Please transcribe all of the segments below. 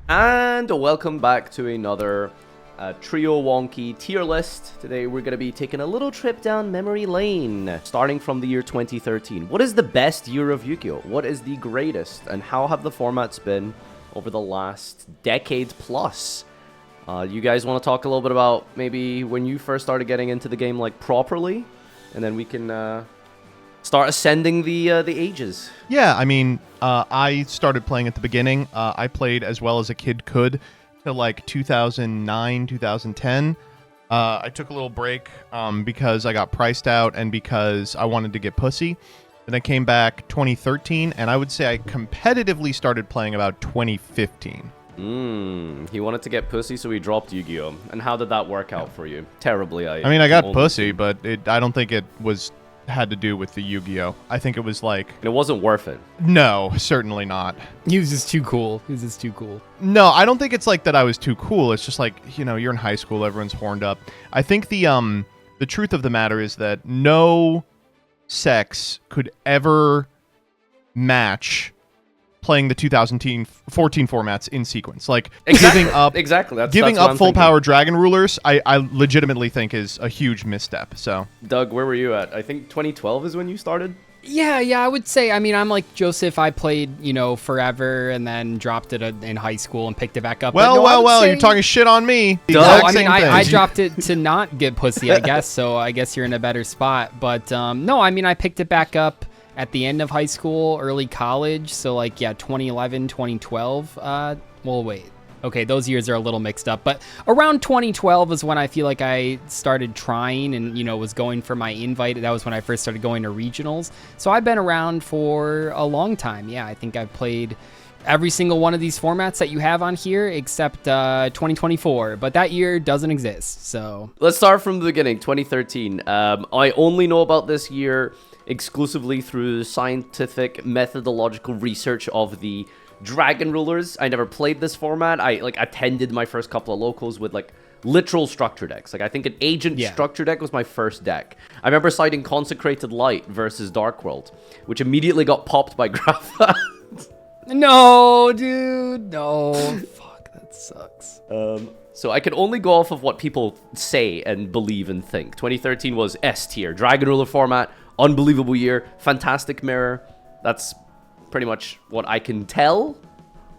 And welcome back to another Trio Wonky tier list. Today we're going to be taking a little trip down memory lane, starting from the year 2013. What is the best year of Yu-Gi-Oh? What is the greatest? And how have the formats been over the last decade plus? You guys want to talk a little bit about maybe when you first started getting into the game like properly? And then we can start ascending the ages. Yeah, I mean, I started playing at the beginning. I played as well as a kid could till like 2009, 2010. I took a little break because I got priced out and because I wanted to get pussy. Then I came back 2013, and I would say I competitively started playing about 2015. He wanted to get pussy, so he dropped Yu-Gi-Oh! And how did that work out for you? Terribly, I mean, I got pussy, but I don't think it had to do with the Yu-Gi-Oh! I think it was like... It wasn't worth it. No, certainly not. He was just too cool. No, I don't think it's like that I was too cool. It's just like, you know, you're in high school, everyone's horned up. I think the truth of the matter is that no sex could ever match playing the 2014 formats in sequence. Like, giving up full power dragon rulers, I legitimately think is a huge misstep. So, Doug, where were you at? I think 2012 is when you started. Yeah, I would say. I mean, I'm like Joseph. I played, forever, and then dropped it in high school and picked it back up. Well, you're talking shit on me. I dropped it to not get pussy, I guess. So I guess you're in a better spot. But no, I mean, I picked it back up at the end of high school, early college. So like, yeah, 2011, 2012. Well, wait. Okay, those years are a little mixed up. But around 2012 is when I feel like I started trying and, was going for my invite. That was when I first started going to regionals. So I've been around for a long time. Yeah, I think I've played every single one of these formats that you have on here except 2024. But that year doesn't exist, so... Let's start from the beginning, 2013. I only know about this year exclusively through scientific methodological research of the dragon rulers. I never played this format. I attended my first couple of locals with literal structure decks. I think an agent structure deck was my first deck. I remember citing Consecrated Light versus Dark World, which immediately got popped by Grapha. No, dude, no. Fuck, that sucks. So I can only go off of what people say and believe and think. 2013 was S tier, Dragon Ruler format, unbelievable year, fantastic mirror. That's pretty much what I can tell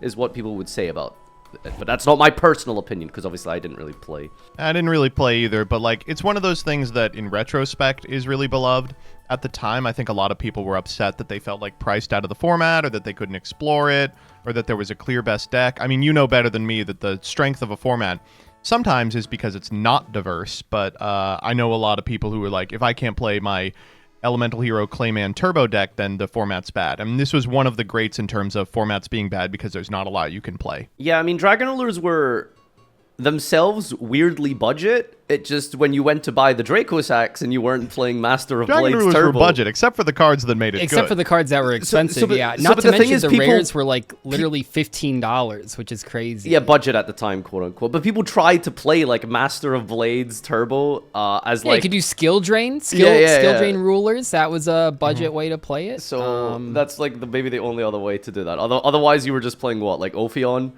is what people would say about it. But that's not my personal opinion, because obviously I didn't really play. I didn't really play either, but it's one of those things that in retrospect is really beloved. At the time, I think a lot of people were upset that they felt priced out of the format, or that they couldn't explore it, or that there was a clear best deck. I mean, you know better than me that the strength of a format sometimes is because it's not diverse, but I know a lot of people who were like, if I can't play my Elemental Hero Clayman Turbo deck, then the format's bad. I mean, this was one of the greats in terms of formats being bad because there's not a lot you can play. Yeah, I mean, Dragon Rulers were themselves weirdly budget. It just, when you went to buy the Draco Sacks and you weren't playing Master of Dragon Blades Rulers Turbo. were budget, except for the cards that made it Except good. for the cards that were expensive, yeah. Not to mention the rares were literally $15, which is crazy. Yeah, budget at the time, quote unquote. But people tried to play Master of Blades Turbo as you could do skill drain, drain rulers. That was a budget way to play it. So that's maybe the only other way to do that. Otherwise, you were just playing what, Ophion?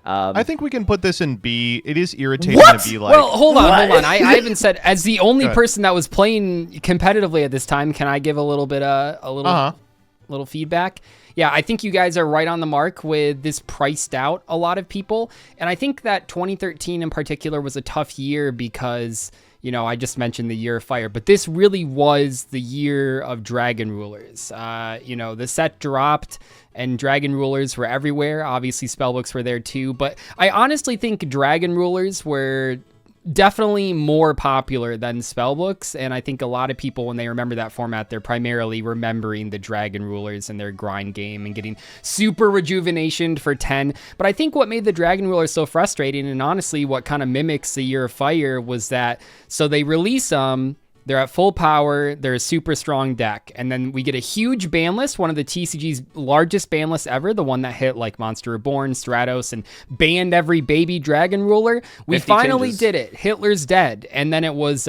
I think we can put this in B. It is irritating to be like... Well, hold on. I haven't said... As the only person that was playing competitively at this time, can I give a little bit little feedback? Yeah, I think you guys are right on the mark with this priced out a lot of people. And I think that 2013 in particular was a tough year because... I just mentioned the year of fire, but this really was the year of Dragon Rulers. The set dropped and Dragon Rulers were everywhere. Obviously, spellbooks were there too, but I honestly think Dragon Rulers were definitely more popular than spellbooks, and I think a lot of people, when they remember that format, they're primarily remembering the Dragon Rulers and their grind game and getting super rejuvenationed for 10. But I think what made the Dragon Rulers so frustrating, and honestly what kind of mimics the Year of Fire, was that so they release them, they're at full power, they're a super strong deck, and then we get a huge ban list, one of the TCG's largest ban lists ever, the one that hit Monster Reborn, Stratos, and banned every baby Dragon Ruler. We finally did it. Hitler's dead. And then it was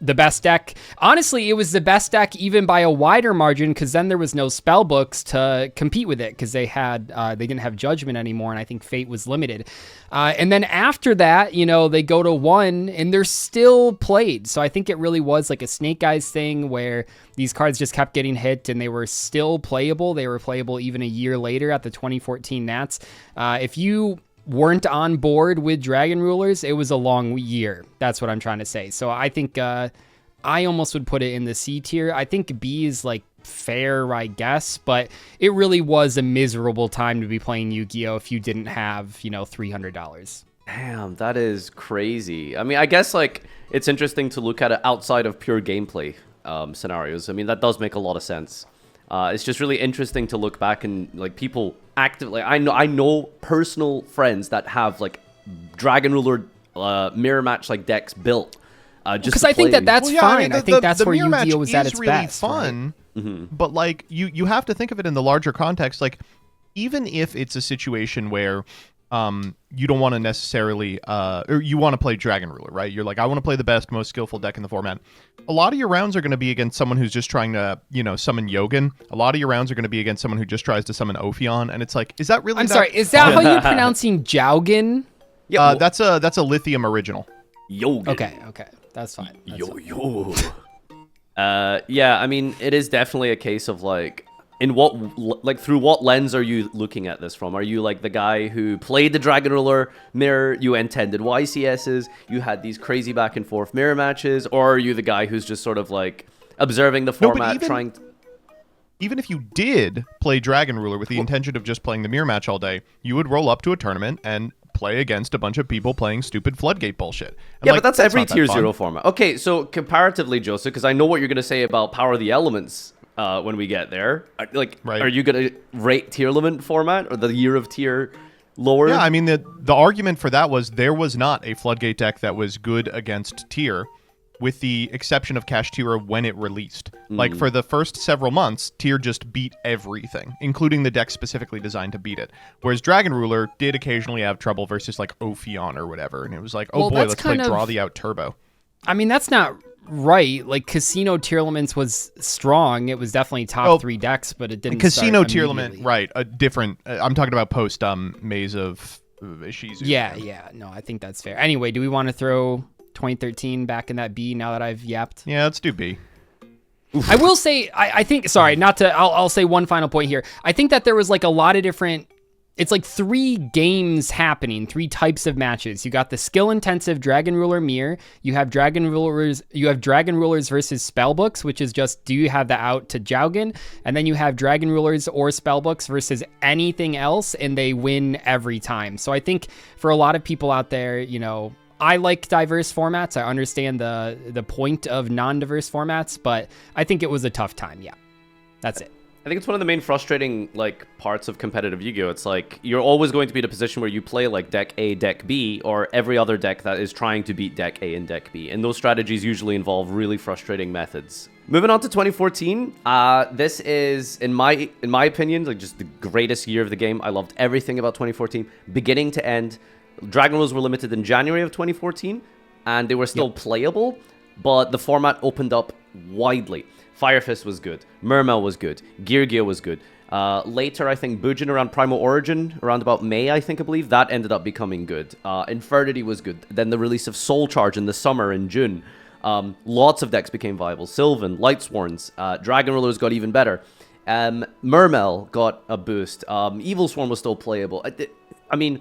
the best deck. Honestly, it was the best deck even by a wider margin, because then there was no spell books to compete with it, because they didn't have Judgment anymore, and I think Fate was limited. And then after that, they go to 1 and they're still played. So I think it really was like a Snake Eyes thing where these cards just kept getting hit and they were still playable. They were playable even a year later at the 2014 Nats. If you weren't on board with Dragon Rulers, it was a long year. That's what I'm trying to say. So I think I almost would put it in the C tier. I think B is like fair, I guess, but it really was a miserable time to be playing Yu-Gi-Oh! If you didn't have, $300. Damn, that is crazy. I mean, I guess like it's interesting to look at it outside of pure gameplay scenarios. I mean, that does make a lot of sense. It's just really interesting to look back and like people actively. I know personal friends that have like Dragon Ruler mirror match like decks built. Just because I think that's fine. I think that's where Yu-Gi-Oh was at its really best. Fun, right? But like you have to think of it in the larger context. Like even if it's a situation where you don't want to necessarily or you want to play Dragon Ruler, right? You're like, I want to play the best, most skillful deck in the format. A lot of your rounds are going to be against someone who's just trying to, summon Yogan. A lot of your rounds are going to be against someone who just tries to summon Ophion, and it's like, is that really? I'm sorry, is that how you're pronouncing Jaugen? Yeah, that's a Lithium original. Yogan. Okay, that's fine. Yo. Yeah, I mean, it is definitely a case of like, through what lens are you looking at this from? Are you like the guy who played the Dragon Ruler mirror, you intended YCSs, you had these crazy back and forth mirror matches, or are you the guy who's just sort of like observing the format, even if you did play Dragon Ruler with the intention of just playing the mirror match all day, you would roll up to a tournament and play against a bunch of people playing stupid Floodgate bullshit. Yeah, but that's every Tier 0 format. Okay, so comparatively, Joseph, because I know what you're going to say about Power of the Elements when we get there. Right. Are you going to rate Tearlament format or the Year of Tier lower? Yeah, I mean, the argument for that was there was not a Floodgate deck that was good against Tier, with the exception of Cashira when it released. Like, for the first several months, Tier just beat everything, including the deck specifically designed to beat it. Whereas Dragon Ruler did occasionally have trouble versus, like, Ophion or whatever, and it was like, oh boy, let's play Draw the Out Turbo. I mean, that's not right. Like, Casino Tearlaments was strong. It was definitely top 3 decks, but it didn't Casino start Tearlament, right, a different... I'm talking about post Maze of Ishizu. Yeah, no, I think that's fair. Anyway, do we want to throw 2013 back in that B now that I've yapped? Yeah, let's do B. I will say, I think, sorry, I'll say one final point here. I think that there was like a lot of different, it's like 3 games happening, 3 types of matches. You got the skill intensive Dragon Ruler mirror, you have Dragon Rulers versus Spellbooks, which is just, do you have the out to Jaugen? And then you have Dragon Rulers or Spellbooks versus anything else, and they win every time. So I think for a lot of people out there, I like diverse formats. I understand the point of non-diverse formats, but I think it was a tough time. Yeah, that's it. I think it's one of the main frustrating parts of competitive Yu-Gi-Oh! It's like you're always going to be in a position where you play like deck A, deck B, or every other deck that is trying to beat deck A and deck B. And those strategies usually involve really frustrating methods. Moving on to 2014, this is, in my opinion, like just the greatest year of the game. I loved everything about 2014, beginning to end. Dragon Rules were limited in January of 2014, and they were still playable, but the format opened up widely. Fire Fist was good. Mermail was good. Yugioh was good. Later, I think Bujin around Primal Origin, around about May, I believe, that ended up becoming good. Infernity was good. Then the release of Soul Charge in the summer in June. Lots of decks became viable. Sylvan, Lightsworns, Dragon Rulers got even better. Mermail got a boost. Evil Swarm was still playable. I mean...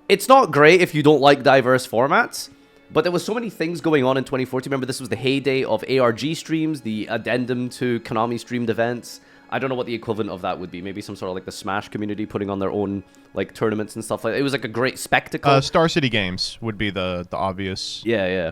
It's not great if you don't like diverse formats, but there was so many things going on in 2014. Remember, this was the heyday of ARG streams, the addendum to Konami streamed events. I don't know what the equivalent of that would be. Maybe some sort of like the Smash community putting on their own like tournaments and stuff like that. It was like a great spectacle. Star City Games would be the obvious. Yeah.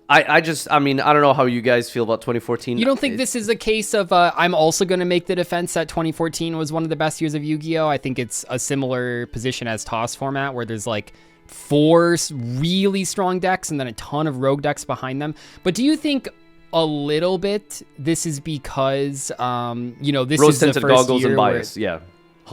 I mean, I don't know how you guys feel about 2014. You don't think this is a case of, I'm also going to make the defense that 2014 was one of the best years of Yu-Gi-Oh! I think it's a similar position as TOS format, where there's like 4 really strong decks and then a ton of rogue decks behind them. But do you think a little bit this is because, this is the first goggles year and bias, yeah.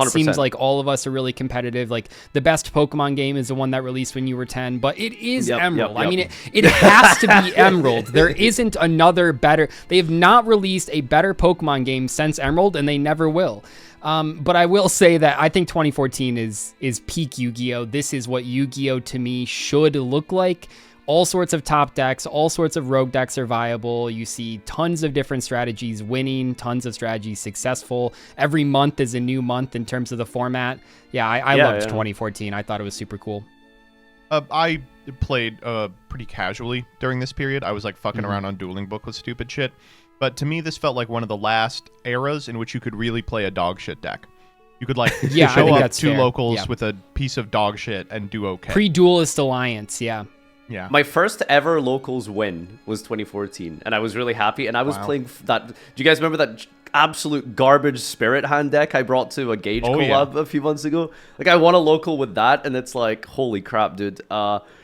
Seems like all of us are really competitive. Like the best Pokemon game is the one that released when you were 10, but it is Emerald. I mean, it has to be Emerald. There isn't another better. They have not released a better Pokemon game since Emerald, and they never will. But I will say that I think 2014 is peak Yu-Gi-Oh! This is what Yu-Gi-Oh! To me should look like. All sorts of top decks, all sorts of rogue decks are viable. You see tons of different strategies winning, tons of strategies successful. Every month is a new month in terms of the format. Yeah, I loved 2014. I thought it was super cool. I played pretty casually during this period. I was like fucking around on Dueling Book with stupid shit. But to me, this felt like one of the last eras in which you could really play a dog shit deck. You could like show up two locals with a piece of dog shit and do okay. Pre-Duelist Alliance, yeah. Yeah. My first ever locals win was 2014, and I was really happy. And I was playing that. Do you guys remember that absolute garbage Spirit Hand deck I brought to a Gauge collab a few months ago? Like I won a local with that, and it's like, holy crap, dude.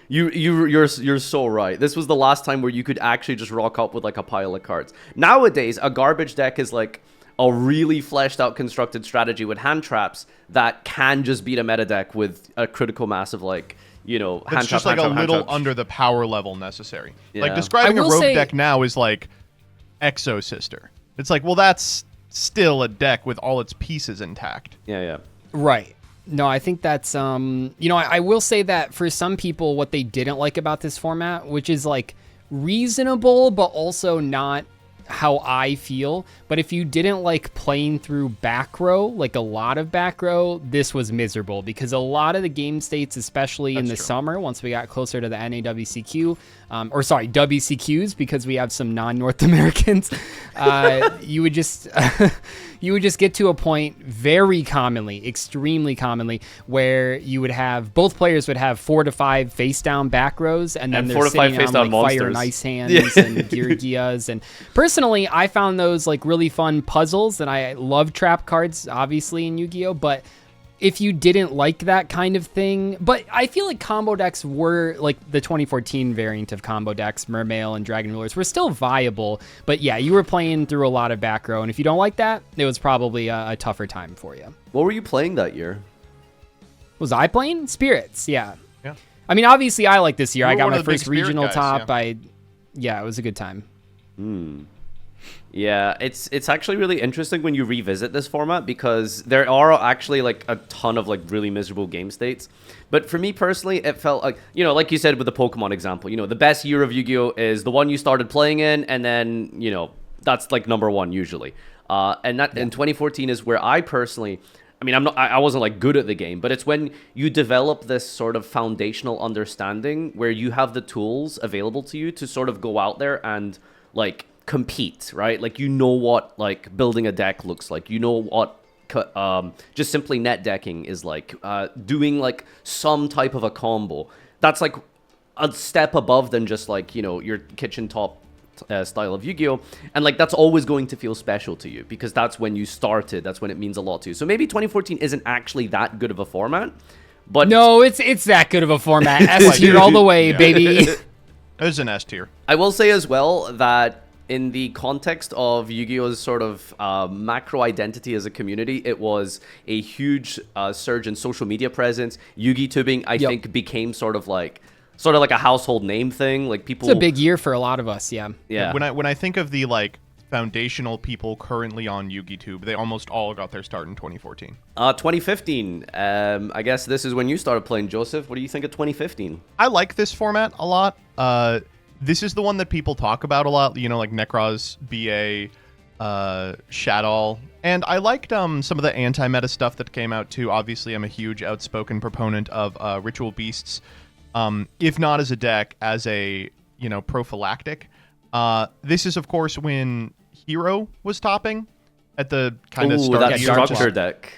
You're so right. This was the last time where you could actually just rock up with like a pile of cards. Nowadays, a garbage deck is like a really fleshed out constructed strategy with hand traps that can just beat a meta deck with a critical mass of like. You know, it's just like a little under the power level necessary. Yeah. Like describing a rogue deck now is like Exo Sister. It's like, well, that's still a deck with all its pieces intact. Yeah. Right. No, I think that's you know, I will say that for some people, what they didn't like about this format, which is like reasonable, but also not how I feel. But if you didn't like playing through back row, like a lot of back row, this was miserable because a lot of the game states, especially in the summer, once we got closer to the NAWCQ, WCQs, because we have some non-North Americans, you would just get to a point very commonly, extremely commonly, where you would have both players would have 4 to 5 face down back rows, and then they're sitting on like Fire and Ice hands and Yugiohs. And personally, I found those like really fun puzzles, and I love trap cards, obviously, in Yu-Gi-Oh! But if you didn't like that kind of thing, but I feel like combo decks were like the 2014 variant of combo decks, Mermail and Dragon Rulers were still viable, but yeah, you were playing through a lot of back row, and if you don't like that, it was probably a tougher time for you. What were you playing that year? Was I playing? Spirits, yeah. I mean, obviously I like this year. I got my first regional top. Yeah, it was a good time. Yeah, it's actually really interesting when you revisit this format because there are actually like a ton of like really miserable game states. But for me personally, it felt like, you know, like you said with the Pokemon example, you know, the best year of Yu-Gi-Oh! Is the one you started playing in, and then, you know, that's like number one usually. And that in 2014 is where I personally, I mean, I wasn't like good at the game, but it's when you develop this sort of foundational understanding where you have the tools available to you to sort of go out there and like compete, right? Like, you know what like building a deck looks like, you know what just simply net decking is like, doing like some type of a combo that's like a step above than just like, you know, your kitchen top style of Yu-Gi-Oh! And like that's always going to feel special to you because that's when you started, that's when it means a lot to you. So maybe 2014 isn't actually that good of a format, but no, it's that good of a format. S tier all the way, baby. There's an S tier. I will say as well that in the context of Yu-Gi-Oh's sort of macro identity as a community, it was a huge surge in social media presence. Yugi-tubing, I think, became sort of like a household name thing. Like people, it's a big year for a lot of us. Yeah. When I think of the like foundational people currently on YugiTube, they almost all got their start in 2014. 2015. I guess this is when you started playing, Joseph. What do you think of 2015? I like this format a lot. This is the one that people talk about a lot, you know, like Nekroz, BA, Shadow. And I liked some of the anti-meta stuff that came out too. Obviously, I'm a huge outspoken proponent of Ritual Beasts, if not as a deck, as a, you know, prophylactic. This is, of course, when Hero was topping at the kind of start of the structure deck.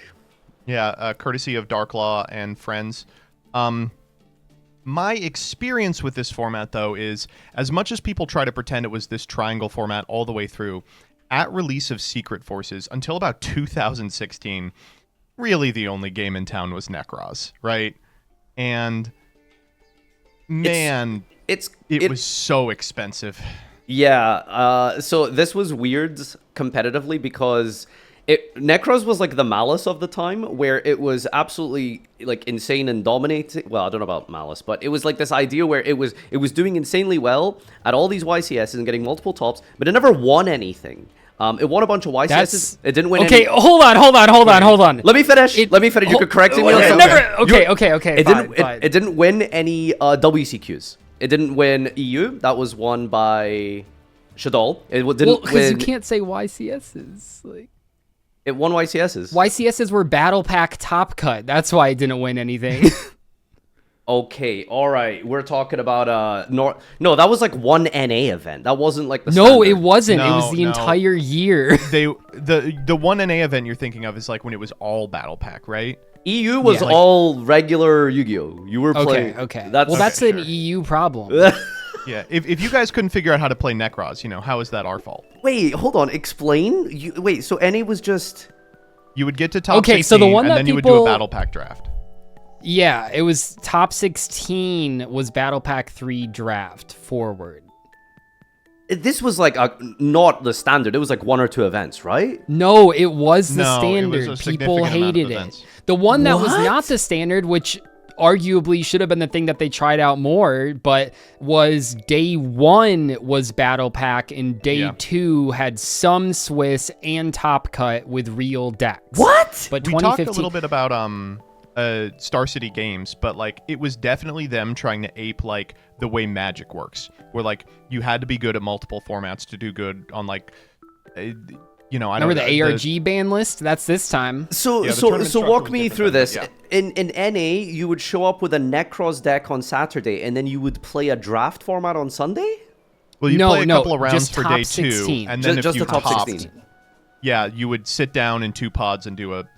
Yeah, courtesy of Darklaw and friends. My experience with this format, though, is as much as people try to pretend it was this triangle format all the way through, at release of Secret Forces until about 2016, really the only game in town was Nekroz, right? And man, it was so expensive. Yeah, so this was weird competitively because Necroz was like the Malice of the time, where it was absolutely like insane and dominating. Well, I don't know about Malice, but it was like this idea where it was doing insanely well at all these YCSs and getting multiple tops, but it never won anything. It won a bunch of YCSs. It didn't win. Okay, any... hold on. Let me finish. You could correct me. Okay. It didn't win any WCQs. It didn't win EU. That was won by Shadol. It didn't because win. You can't say YCSs like. It won YCSs. YCSs were Battle Pack Top Cut. That's why it didn't win anything. Okay, all right. We're talking about No, that was like one NA event. That wasn't like the. No, standard. it wasn't. No, it was the entire year. The one NA event you're thinking of is like when it was all Battle Pack, right? EU was all regular Yu-Gi-Oh. You were playing. Okay. That's an EU problem. Yeah. If you guys couldn't figure out how to play Nekroz, how is that our fault? Wait, hold on. Explain. Wait, so NA was just. You would get to top 16, so the one and that then you would do a Battle Pack draft. Yeah, it was top 16 was Battle Pack 3 draft forward. This was like not the standard. It was like 1 or 2 events, right? No, it was the standard. It was a People significant amount of hated events. it. The one that was not the standard, which arguably should have been the thing that they tried out more, but was day 1 was Battle Pack, and day 2 had some Swiss and Top Cut with real decks. What? But We talked a little bit about Star City Games, but like it was definitely them trying to ape like the way Magic works, where like you had to be good at multiple formats to do good on like I remember the ARG ban list. That's this time. So walk me through this. Yeah. In NA, you would show up with a Nekroz deck on Saturday, and then you would play a draft format on Sunday. Well, you play a couple of rounds for day 2, 16. and then just if you the top topped, 16. Yeah, you would sit down in 2 pods and do a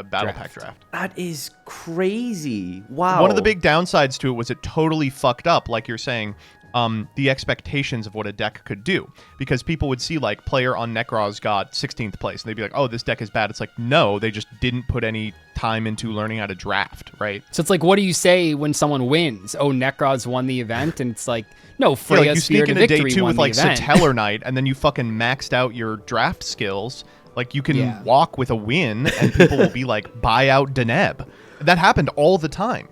Battle Pack draft. That is crazy. Wow. One of the big downsides to it was it totally fucked up, like you're saying, the expectations of what a deck could do. Because people would see, like, player on Nekroz got 16th place, and they'd be like, oh, this deck is bad. It's like, no, they just didn't put any time into learning how to draft, right? So it's like, what do you say when someone wins? Oh, Nekroz won the event, and it's like, no, Freya you Spirit sneak of into Victory day 2 won with, like, the event. Satellar Knight, and then you fucking maxed out your draft skills. Like, you can walk with a win, and people will be like, buy out Deneb. That happened all the time.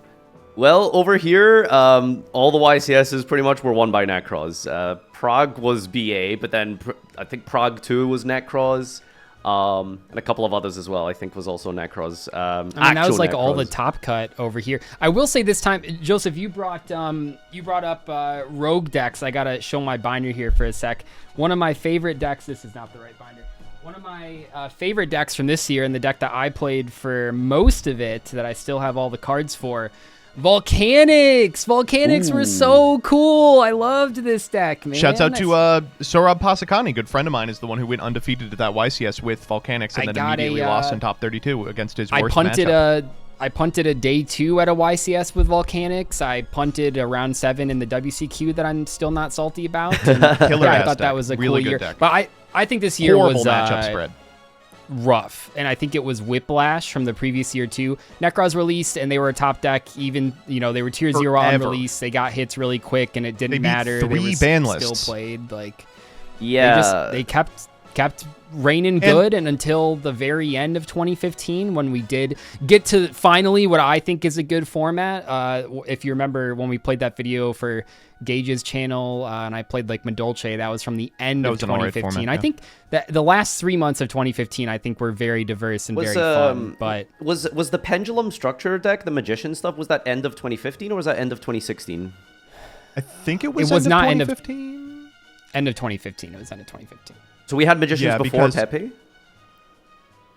Well, over here, all the YCSs pretty much were won by Nekroz. Prague was BA, but then I think Prague 2 was Nekroz, and a couple of others as well, I think was also Nekroz. That was like Nekroz. All the top cut over here. I will say this time, Joseph, you brought up rogue decks. I gotta show my binder here for a sec. One of my favorite decks, this is not the right binder. One of my favorite decks from this year, and the deck that I played for most of it, that I still have all the cards for, Volcanics! Volcanics were so cool. I loved this deck, man. Shouts out to Sorab Pasakani. Good friend of mine is the one who went undefeated at that YCS with Volcanics and then immediately lost in top 32 against his worst matchup. I punted a day 2 at a YCS with Volcanics. I punted a round 7 in the WCQ that I'm still not salty about. I thought that was a really cool year. Deck. But I think this year Horrible was matchup spread. Rough, and I think it was Whiplash from the previous year too. Nekroz released, and they were a top deck. Even they were tier 0 on release. They got hits really quick, and it didn't matter. They beat 3 ban lists. Still played like they kept raining good, and until the very end of 2015 when we did get to finally what I think is a good format. If you remember when we played that video for Gage's channel, and I played like Madolce, that was from the end of 2015. Format, I think that the last 3 months of 2015, I think were very diverse and very fun. But was the Pendulum Structure deck, the Magician stuff, was that end of 2015 or was that end of 2016? I think it was not end of 2015. End of 2015. It was end of 2015. So we had Magicians before Pepe?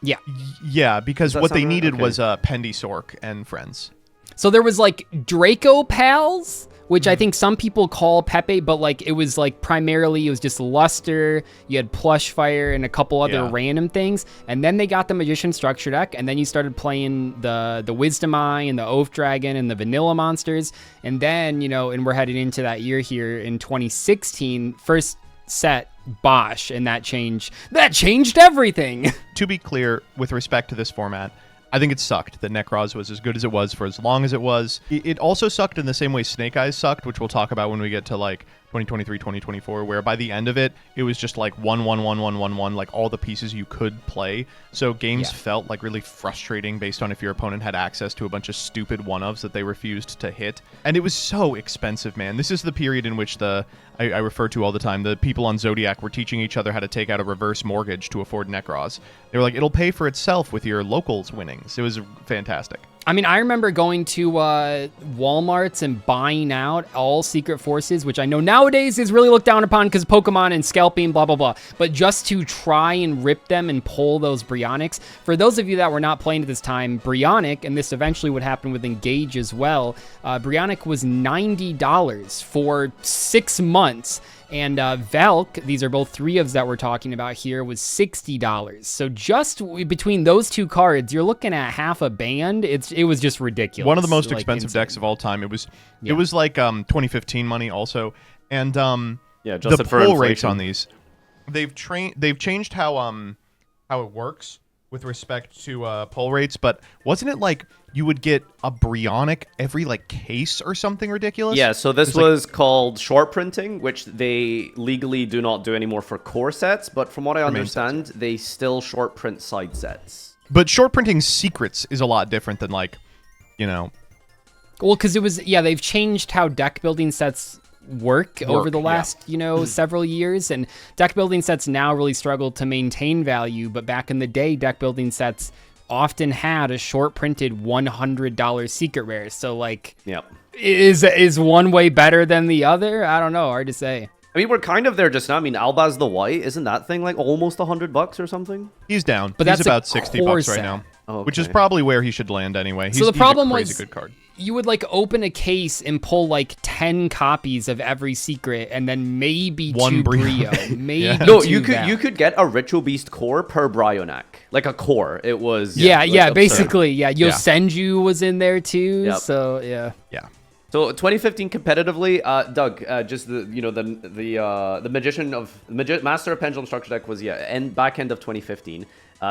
Yeah. Yeah, because what they needed was Pendy Sork and friends. So there was like Draco Pals, which I think some people call Pepe, but like it was like primarily it was just Luster, you had Plush Fire and a couple other random things, and then they got the Magician Structure deck, and then you started playing the Wisdom Eye and the Oath Dragon and the Vanilla monsters, and then and we're headed into that year here in 2016, first set Bosch, and that changed everything. To be clear, with respect to this format, I think it sucked that Nekroz was as good as it was for as long as it was. It also sucked in the same way Snake Eyes sucked, which we'll talk about when we get to like 2023, 2024, where by the end of it, it was just like 1-1-1-1-1-1, like all the pieces you could play. So games felt like really frustrating based on if your opponent had access to a bunch of stupid one-ofs that they refused to hit. And it was so expensive, man. This is the period in which I refer to all the time, the people on Zodiac were teaching each other how to take out a reverse mortgage to afford nekroz. They were like, it'll pay for itself with your locals winnings. It was fantastic. I mean, I remember going to Walmarts and buying out all Secret Forces, which I know nowadays is really looked down upon because Pokemon and scalping, blah, blah, blah. But just to try and rip them and pull those Bryonics. For those of you that were not playing at this time, Bryonic, and this eventually would happen with Engage as well, Bryonic was $90 for 6 months. And Valk, these are both 3 that we're talking about here, was $60. So just between those 2 cards, you're looking at half a band. It was just ridiculous. One of the most expensive decks of all time. It was like 2015 money also. And just the pull rates on these, they've changed how it works with respect to pull rates. But wasn't it like you would get a Bryonic every like case or something ridiculous? Yeah, so this was called short printing, which they legally do not do anymore for core sets, but from what I understand, they still short print side sets. But short printing secrets is a lot different than like, Well, because it was, they've changed how deck building sets work over the last, several years, and deck building sets now really struggle to maintain value, but back in the day, deck building sets often had a short printed $100 secret rare. So like, is one way better than the other? I don't know. Hard to say. I mean, we're kind of there just now. I mean, Albaz the White, isn't that thing like almost $100 or something? He's down, but he's about $60 right now. Oh, okay. Which is probably where he should land anyway. So the problem was a good card. You would like open a case and pull like 10 copies of every secret, and then maybe 2 Brio, maybe no, 2 you could get a Ritual Beast core per Bryonac, like a core. It was basically Yosenju was in there too. Yep. So yeah. So 2015 competitively, Doug, just the Master of Pendulum Structure deck was back end of 2015.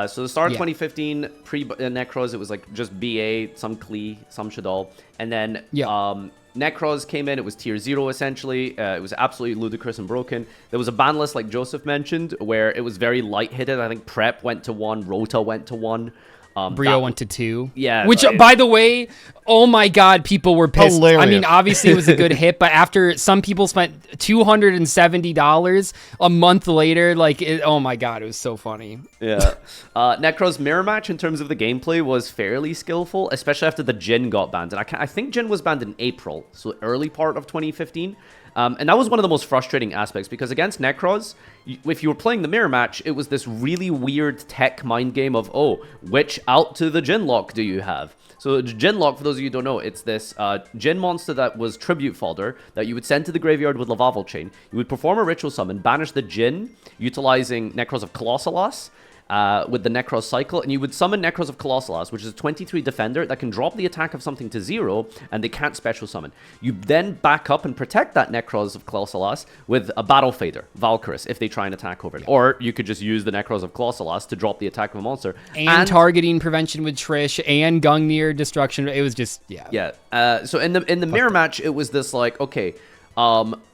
So the start of 2015, pre-Nekroz, it was like just BA, some Klee, some Shaddoll. And then Nekroz came in, it was tier 0 essentially. It was absolutely ludicrous and broken. There was a ban list like Joseph mentioned, where it was very light-hitted. I think Prep went to 1, Rota went to 1. Brio went to 2. Yeah. Which, by the way, oh my God, people were pissed. Hilarious. I mean, obviously it was a good hit, but after some people spent $270 a month later, oh my God, it was so funny. Yeah. Nekroz mirror match in terms of the gameplay was fairly skillful, especially after the Jin got banned. And I think Jin was banned in April, so early part of 2015. And that was one of the most frustrating aspects, because against Nekroz, if you were playing the mirror match, it was this really weird tech mind game of, which out to the Jin lock do you have? So Jin lock, for those of you who don't know, it's this Jin monster that was tribute fodder that you would send to the graveyard with Lavavel Chain. You would perform a ritual summon, banish the Jin, utilizing Nekroz of Colossalas, with the Nekroz cycle, and you would summon Nekroz of Colossalas, which is a 23 defender that can drop the attack of something to 0, and they can't special summon. You then back up and protect that Nekroz of Colossalas with a Battle Fader, Valkyris, if they try and attack over it. Or you could just use the Nekroz of Colossalas to drop the attack of a monster. And targeting prevention with Trish, and Gungnir destruction. It was just, so in the mirror match, it was this like, okay,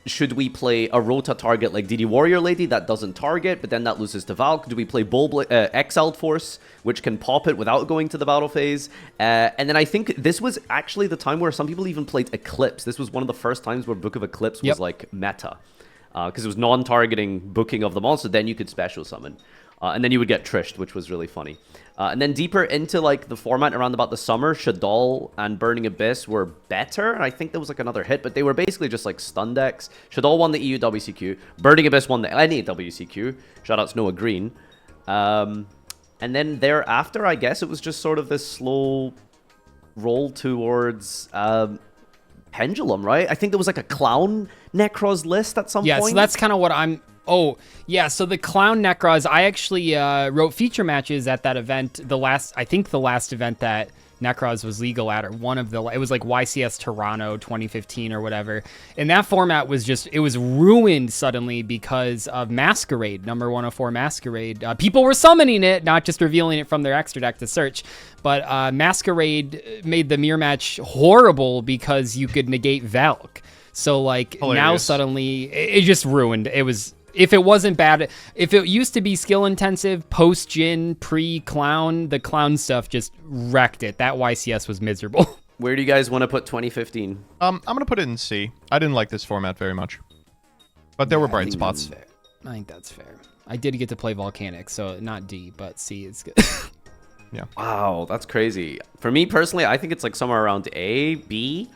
should we play a Rota target like DD Warrior Lady that doesn't target, but then that loses to Valk? Do we play Exiled Force, which can pop it without going to the battle phase? And then I think this was actually the time where some people even played Eclipse. This was one of the first times where Book of Eclipse was like meta. Because it was non-targeting booking of the monster, then you could special summon. And then you would get Trished, which was really funny. And then deeper into like the format around about the summer, Shaddoll and Burning Abyss were better. And I think there was like another hit, but they were basically just like stun decks. Shaddoll won the EU WCQ. Burning Abyss won the NA WCQ. Shoutouts Noah Green. And then thereafter, I guess it was just sort of this slow roll towards Pendulum, right? I think there was like a Clown Nekroz list at some point. Yeah, so that's kind of what I'm... Oh, yeah, so the Clown Nekroz, I actually wrote feature matches at that event, the last event that Nekroz was legal at, or one of the, it was like YCS Toronto 2015 or whatever. And that format was just, it was ruined suddenly because of Masquerade, number 104 Masquerade. People were summoning it, not just revealing it from their extra deck to search. But Masquerade made the mirror match horrible because you could negate Valk. So like now Hilarious. suddenly it just ruined. It was, if it wasn't bad, if it used to be skill intensive, post Jin, pre clown, the clown stuff just wrecked it. That YCS was miserable. Where do you guys want to put 2015? I'm gonna put it in C. I didn't like this format very much, but there were bright spots. Fair. I think that's fair. I did get to play Volcanic, so not D, but C is good. Yeah. Wow, that's crazy. For me personally, I think it's like somewhere around A, B.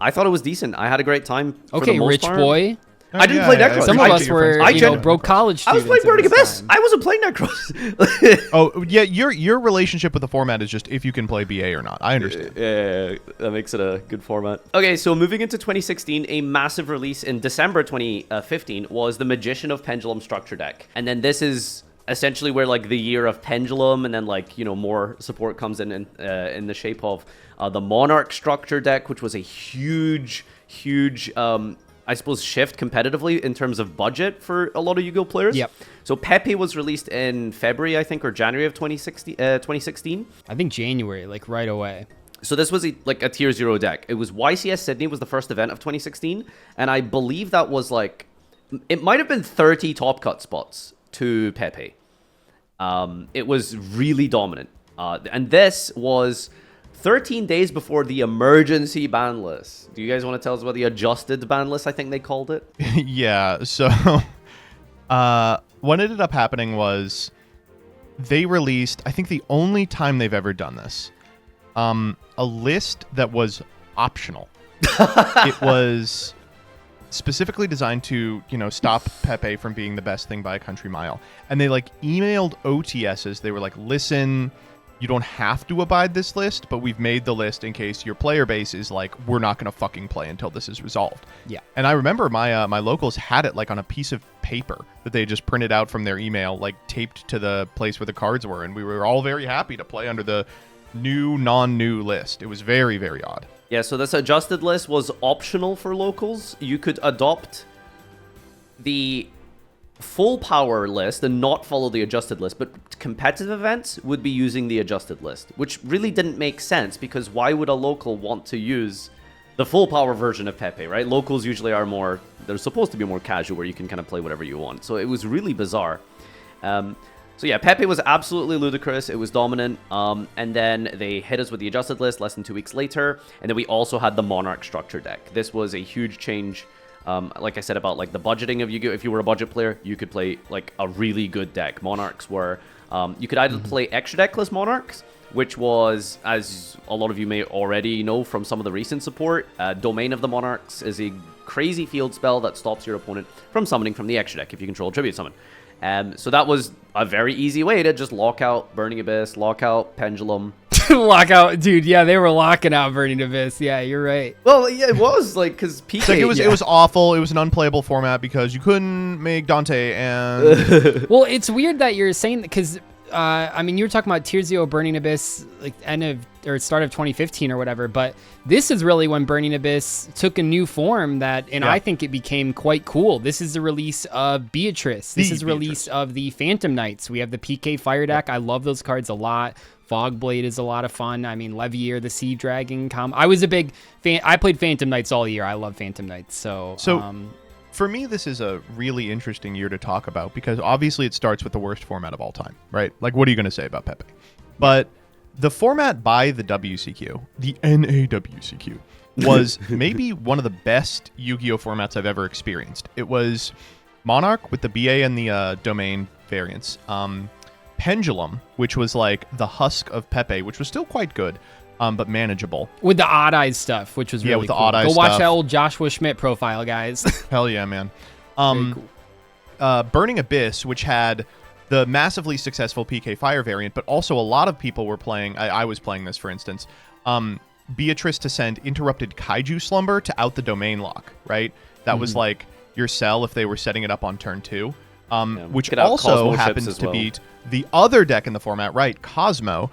I thought it was decent. I had a great time. For the Okay, most rich part. boy. I didn't play Necroz. Some of I us did- were, I you know, did- broke college I was students. playing Burning at this Abyss. time. I wasn't playing Necroz. Oh yeah, your relationship with the format is just if you can play BA or not. I understand. Yeah, that makes it a good format. Okay, so moving into 2016, a massive release in December 2015 was the Magician of Pendulum structure deck. And then this is essentially where like the year of Pendulum and then like, you know, more support comes in the shape of the Monarch structure deck, which was a huge, I suppose, shift competitively in terms of budget for a lot of Yu-Gi-Oh players. Yep. So Pepe was released in February, I think, or January of 2016. I think January, like right away. So this was like a tier 0 deck. It was YCS Sydney was the first event of 2016. And I believe that was like, it might have been 30 top cut spots to Pepe. It was really dominant. And this was 13 days before the emergency ban list. Do you guys want to tell us about the adjusted ban list, I think they called it? Yeah. So, what ended up happening was they released, I think the only time they've ever done this, a list that was optional. It was specifically designed to, you know, stop Pepe from being the best thing by a country mile. And they like emailed OTSs. They were like, listen, you don't have to abide this list, but we've made the list in case your player base is like, we're not going to fucking play until this is resolved. Yeah. And I remember my locals had it like on a piece of paper that they just printed out from their email, like taped to the place where the cards were. And we were all very happy to play under the new, non-new list. It was very, very odd. Yeah, so this adjusted list was optional for locals. You could adopt the full power list and not follow the adjusted list, but competitive events would be using the adjusted list, which really didn't make sense because why would a local want to use the full power version of Pepe, right? Locals usually are more, they're supposed to be more casual where you can kind of play whatever you want. So it was really bizarre. So yeah, Pepe was absolutely ludicrous. It was dominant. And then they hit us with the adjusted list less than 2 weeks later. And then we also had the Monarch structure deck. This was a huge change. Like I said about like the budgeting of Yu-Gi-Oh! If you were a budget player, you could play like a really good deck. Monarchs were, you could either play extra deckless Monarchs, which was, as a lot of you may already know from some of the recent support, Domain of the Monarchs is a crazy field spell that stops your opponent from summoning from the extra deck if you control Tribute Summon. So that was a very easy way to just lock out Burning Abyss, lock out Pendulum. Lock out, dude. Yeah, they were locking out Burning Abyss. Yeah, you're right. Well, yeah, it was like because PK. It's like it was awful. It was an unplayable format because you couldn't make Dante and Well, it's weird that you're saying that because I mean, you were talking about Tier 0 Burning Abyss, like end of or start of 2015 or whatever, but this is really when Burning Abyss took a new form and I think it became quite cool. This is the release of Beatrice. This is the release of the Phantom Knights. We have the PK Fire deck. I love those cards a lot. Fogblade is a lot of fun. I mean, Levier, the Sea Dragon. I was a big fan. I played Phantom Knights all year. I love Phantom Knights. So for me, this is a really interesting year to talk about because obviously it starts with the worst format of all time, right? Like, what are you going to say about Pepe? But the format by the WCQ, the NAWCQ, was maybe one of the best Yu-Gi-Oh formats I've ever experienced. It was Monarch with the BA and the Domain variants. Pendulum, which was like the husk of Pepe, which was still quite good, but manageable. With the Odd Eyes stuff, which was really with the cool. Odd Eyes Go watch stuff. that old Joshua Schmidt profile, guys. Hell yeah, man. Very cool. Burning Abyss, which had the massively successful PK Fire variant, but also a lot of people were playing, I was playing this, for instance, Beatrice to send Interrupted Kaiju Slumber to out the Domain lock, right? That was like your sell if they were setting it up on turn 2. Which also Cosmo happens ships as to well. beat the other deck in the format, right? Cosmo,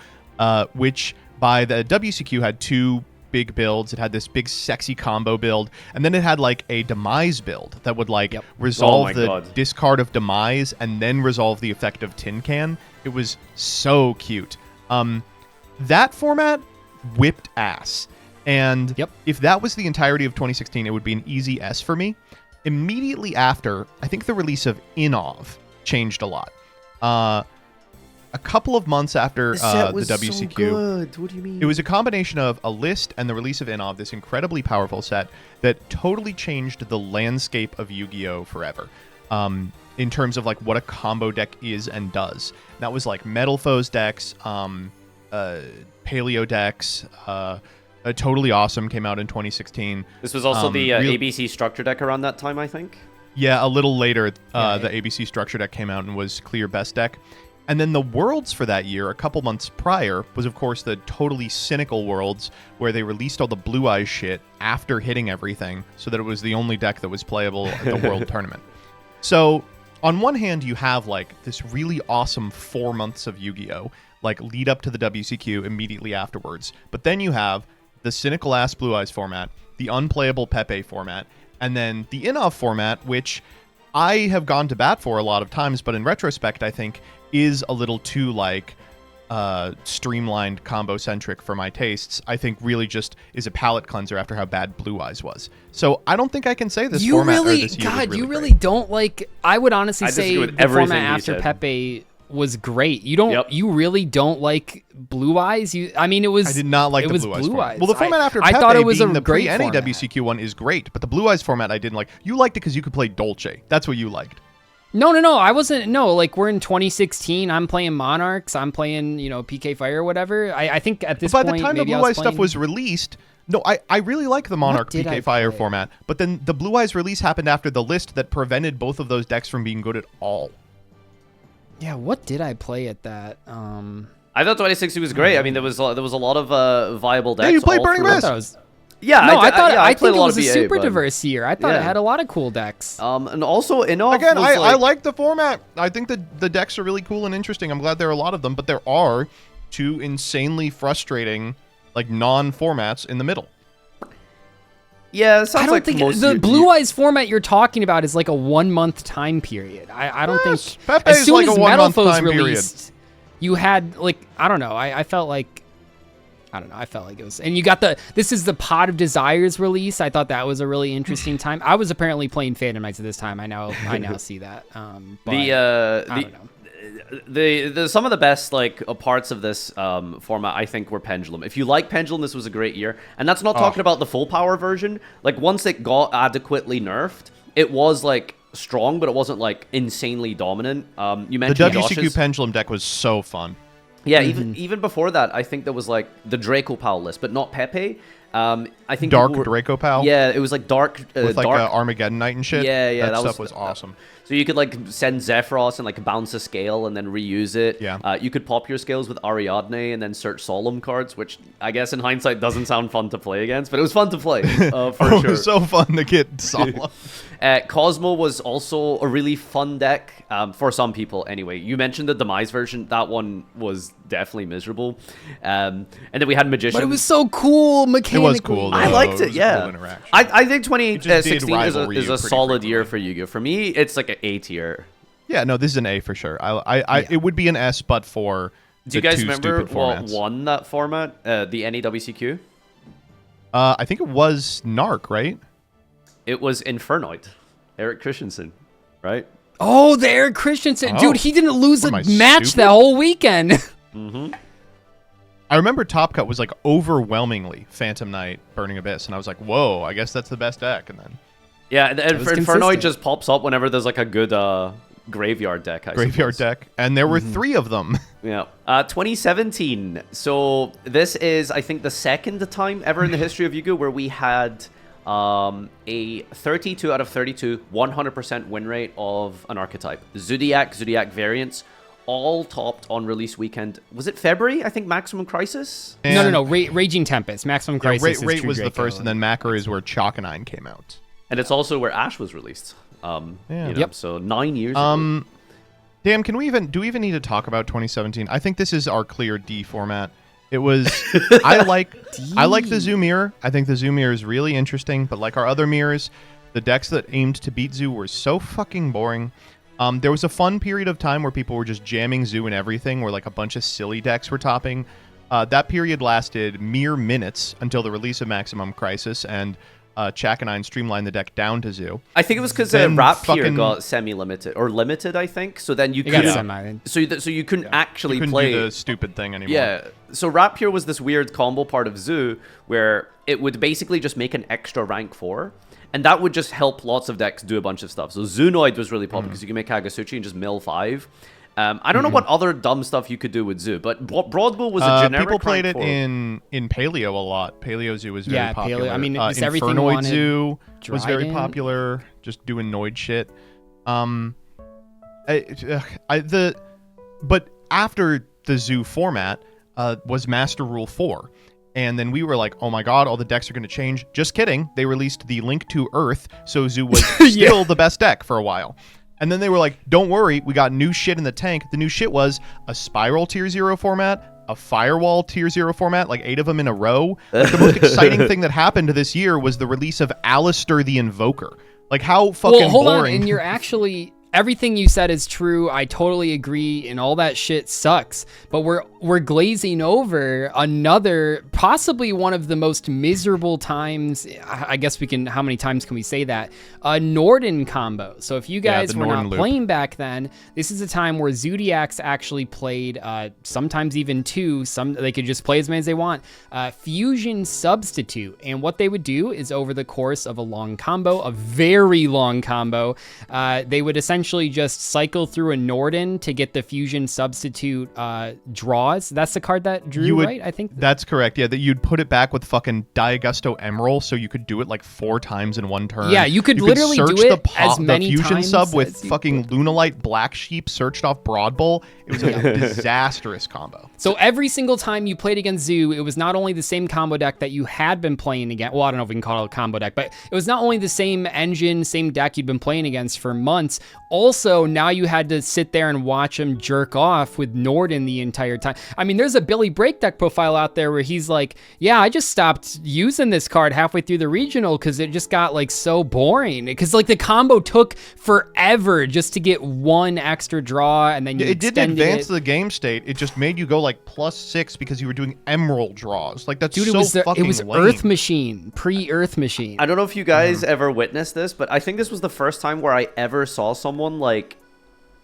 which by the WCQ had 2 big builds. It had this big sexy combo build, and then it had like a Demise build that would like resolve the discard of Demise and then resolve the effect of Tin Can. It was so cute. That format whipped ass. And Yep. if that was the entirety of 2016, it would be an easy S for me. Immediately after, I think the release of Inov changed a lot. A couple of months after The set was the WCQ, so good. What do you mean? it was a combination of a list and the release of Inov, this incredibly powerful set that totally changed the landscape of Yu-Gi-Oh! Forever. In terms of like what a combo deck is and does. That was like Metal Foes decks, Paleo decks, Totally Awesome came out in 2016. This was also the ABC structure deck around that time, I think. Yeah, a little later, the ABC structure deck came out and was clear best deck. And then the Worlds for that year, a couple months prior, was of course the totally cynical Worlds, where they released all the Blue Eyes shit after hitting everything, so that it was the only deck that was playable at the World Tournament. So, on one hand, you have like this really awesome 4 months of Yu-Gi-Oh! Like lead up to the WCQ immediately afterwards. But then you have the cynical ass Blue Eyes format, the unplayable Pepe format, and then the Inov format, which I have gone to bat for a lot of times, but in retrospect, I think is a little too like streamlined combo centric for my tastes. I think really just is a palate cleanser after how bad Blue Eyes was. So I don't think I can say this format or this year was really you really great. don't like. I would honestly say with the everything format you after said. Pepe was great. You don't. Yep. You really don't like Blue Eyes. I mean, it was. I did not like it the was Blue Eyes Blue format. Eyes. Well, the format after I Pepe thought it was being a the great pre-any format. WCQ one is great, but the Blue Eyes format I didn't like. You liked it because you could play Dolce. That's what you liked. No, I wasn't. No, like we're in 2016. I'm playing Monarchs. I'm playing, PK Fire or whatever. I think at this By point, the time the maybe I Blue was Eyes stuff playing- was released, no, I really like the Monarch did I PK Fire play? format, but then the Blue Eyes release happened after the list that prevented both of those decks from being good at all. Yeah, what did I play at that? I thought 2016 was great. I mean, there was a lot of viable decks. you played all Burning through- Abyss. Yeah, No, I thought I played think a it lot was of a BA, super but- diverse year. I thought Yeah. it had a lot of cool decks. And also Inov Again, was I like the format. I think the decks are really cool and interesting. I'm glad there are a lot of them, but there are two insanely frustrating, like, non-formats in the middle. Yeah, it sounds I don't like think most the you- Blue Eyes format you're talking about is like a 1 month time period. I don't Yes, think Pepe's as soon like a as 1 Metal month Foes time period. released, you had like I don't know. I felt like I don't know. I felt like it was, and you got this is the Pot of Desires release. I thought that was a really interesting time. I was apparently playing Phantom Knights at this time. I now see that. But I don't know. The some of the best parts of this format I think were Pendulum. If you like Pendulum, this was a great year, and that's not talking about the full power version. Like once it got adequately nerfed, it was like strong, but it wasn't like insanely dominant. You The mentioned WCQ Josh's. Pendulum deck was so fun. Yeah, even before that, I think there was like the Draco Pal list, but not Pepe. I think Dark people were- Draco Pal? Yeah, it was like dark, With like dark. Armageddon Knight and shit. Yeah, That that stuff was awesome. So you could like send Zephyros and like bounce a scale and then reuse it. Yeah. You could pop your scales with Ariadne and then search Solemn cards, which I guess in hindsight doesn't sound fun to play against, but it was fun to play for Oh, sure. it was so fun to get Solemn. Cosmo was also a really fun deck for some people. Anyway, you mentioned the Demise version. That one was definitely miserable. And then we had Magician. But it was so cool mechanically. It was cool, though. I liked It it, was a yeah. cool interaction. I think It just did 2016 rivalry is you a pretty solid year frequently. for Yu-Gi-Oh! For me, it's like an A tier. Yeah, no, this is an A for sure. It would be an S, but for Do you the guys two remember stupid what formats. won that format? The NEWCQ? I think it was Narc, right? It was Infernoid. Eric Christensen, right? Oh, the Eric Christensen. Oh. Dude, he didn't lose a What am I, match stupid? that whole weekend. I remember Top Cut was like overwhelmingly Phantom Knight, Burning Abyss, and I was like, whoa, I guess that's the best deck. And then Yeah, was Infernoid consistent. just pops up whenever there's like a good graveyard deck. I Graveyard suppose. deck, and there were 3 of them. Yeah. 2017. So this is, I think, the second time ever in the history of Yu-Gi-Oh! Where we had a 32 out of 32, 100% win rate of an archetype. Zodiac variants, all topped on release weekend. Was it February? I think Maximum Crisis? And No. Raging Tempest. Maximum Crisis. is Rate True was the Draco. first, and then Macro is where Chalkanine came out. And it's also where Ash was released. Yeah. Yep. So 9 years ago. Damn, do we even need to talk about 2017? I think this is our clear D format. It was I like the Zoo mirror. I think the Zoo mirror is really interesting, but like our other mirrors, the decks that aimed to beat Zoo were so fucking boring. There was a fun period of time where people were just jamming Zoo and everything, where like a bunch of silly decks were topping. That period lasted mere minutes until the release of Maximum Crisis, and Chakanine streamlined the deck down to Zoo. I think it was because Rapier got semi-limited or limited. I think so. Then you couldn't. So you couldn't actually play do the stupid thing anymore. Yeah. So Rapier was this weird combo part of Zoo where it would basically just make an extra rank 4. And that would just help lots of decks do a bunch of stuff. So Zoonoid was really popular because you can make Kagasuchi and just mill 5. I don't know what other dumb stuff you could do with Zoo, but Broadbull was a generic people played rank it 4. in Paleo a lot. Paleo Zoo was very popular. Paleo. I mean, it's everything Infernoid Zoo was very Dryden. popular, just doing Noid shit. But after the Zoo format was Master Rule 4. And then we were like, oh my god, all the decks are going to change. Just kidding. They released the Link to Earth, so Zoo was still the best deck for a while. And then they were like, don't worry, we got new shit in the tank. The new shit was a Spiral Tier 0 format, a Firewall Tier 0 format, like 8 of them in a row. Like, the most exciting thing that happened this year was the release of Alistair the Invoker. Like, how fucking well, hold boring. on, and you're actually... Everything you said is true. I totally agree, and all that shit sucks. But we're glazing over another, possibly one of the most miserable times. I guess we can. How many times can we say that? A Norden combo. So if you guys were not playing back then, this is a time where Zodiacs actually played. Sometimes even 2. They could just play as many as they want. Fusion Substitute, and what they would do is over the course of a long combo, a very long combo, they would essentially just cycle through a Norden to get the Fusion Substitute draws. That's the card that drew, right? I think that's correct. Yeah, that you'd put it back with fucking Diagusto Emerald, so you could do it like 4 times in one turn. Yeah, you could literally search do it as many the Fusion times sub with as you fucking Lunalite Black Sheep searched off Broadbull. It was a disastrous combo. So every single time you played against Zoo, it was not only the same combo deck that you had been playing against. Well, I don't know if we can call it a combo deck, but it was not only the same engine, same deck you'd been playing against for months. Also, now you had to sit there and watch him jerk off with Norden the entire time. I mean, there's a Billy Break deck profile out there where he's like, yeah, I just stopped using this card halfway through the regional because it just got like so boring. Because like the combo took forever just to get one extra draw, and then you it didn't advance the game state. It just made you go like +6 because you were doing Emerald draws. Like that's fucking it was lame. Earth Machine, pre-Earth Machine. I don't know if you guys ever witnessed this, but I think this was the first time where I ever saw someone like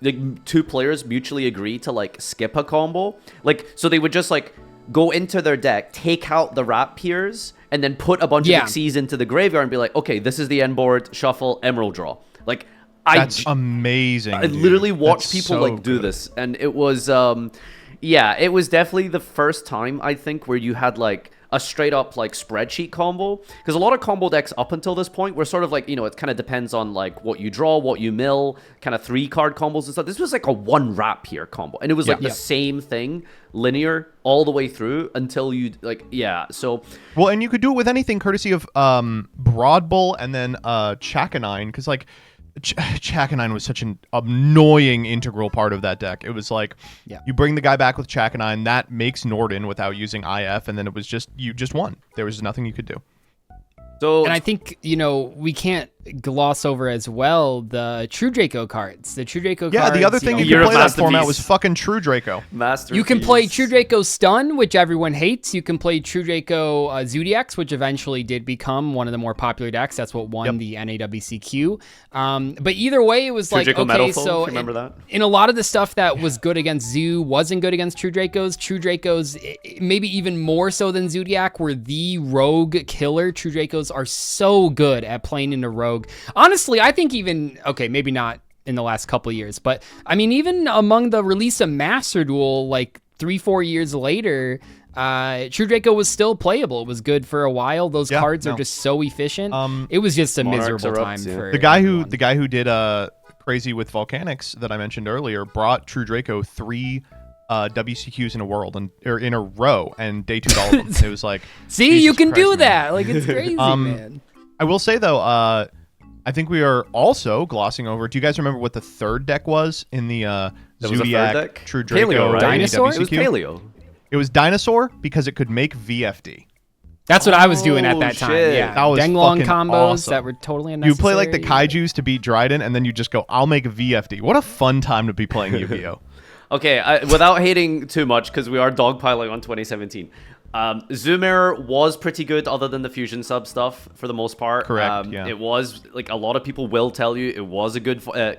2 players mutually agree to like skip a combo. Like, so they would just like go into their deck, take out the Rapiers, and then put a bunch of Xyz into the graveyard and be like, okay, this is the end board, shuffle, Emerald draw. Like, that's amazing. I literally watched people do this, and it was it was definitely the first time I think where you had like a straight up like spreadsheet combo, because a lot of combo decks up until this point were sort of like, it kind of depends on like what you draw, what you mill, kind of 3-card combos and stuff. This was like a 1 Rapier combo, and it was like the same thing, linear all the way through until you so well, and you could do it with anything courtesy of Broadbull and then Chakanine, because like Chakanine was such an annoying integral part of that deck. It was like, you bring the guy back with Chakanine, that makes Norden without using IF, and then it was just, you just won. There was nothing you could do. So, and I think, we can't gloss over as well the True Draco cards. The True Draco cards. Yeah, the other thing you could play that format was fucking True Draco. You can play True Draco Stun, which everyone hates. You can play True Draco Zodiacs, which eventually did become one of the more popular decks. That's what won the NAWCQ. But either way, it was True like, Draco okay, Metal so remember that? In a lot of the stuff that was good against Zoo wasn't good against True Dracos. True Dracos, maybe even more so than Zodiac, were the rogue killer. True Dracos are so good at playing into rogue. Honestly, I think even, okay, maybe not in the last couple of years, but I mean, even among the release of Master Duel, like 3-4 years later, True Draco was still playable. It was good for a while. Those cards are just so efficient. It was just a miserable time for the guy who did Crazy with Volcanics that I mentioned earlier brought True Draco 3 WCQs in a row and day 2'd all of them. It was like, see, Jesus you can Christ, do man. that. Like, it's crazy, man. I will say though, I think we are also glossing over. Do you guys remember what the third deck was in the Zodiac True Draco? Paleo, right? Dinosaur? It was Paleo. It was Dinosaur because it could make VFD. That's what I was doing at that time. Shit. Yeah, that was Denglong fucking combos awesome. that were totally unnecessary. You play like the Kaijus to beat Dryden, and then you just go, I'll make VFD. What a fun time to be playing Yu-Gi-Oh! Okay, without hating too much, because we are dogpiling on 2017. Zoomer was pretty good, other than the fusion sub stuff for the most part. Correct. Yeah. It was like a lot of people will tell you it was a good, a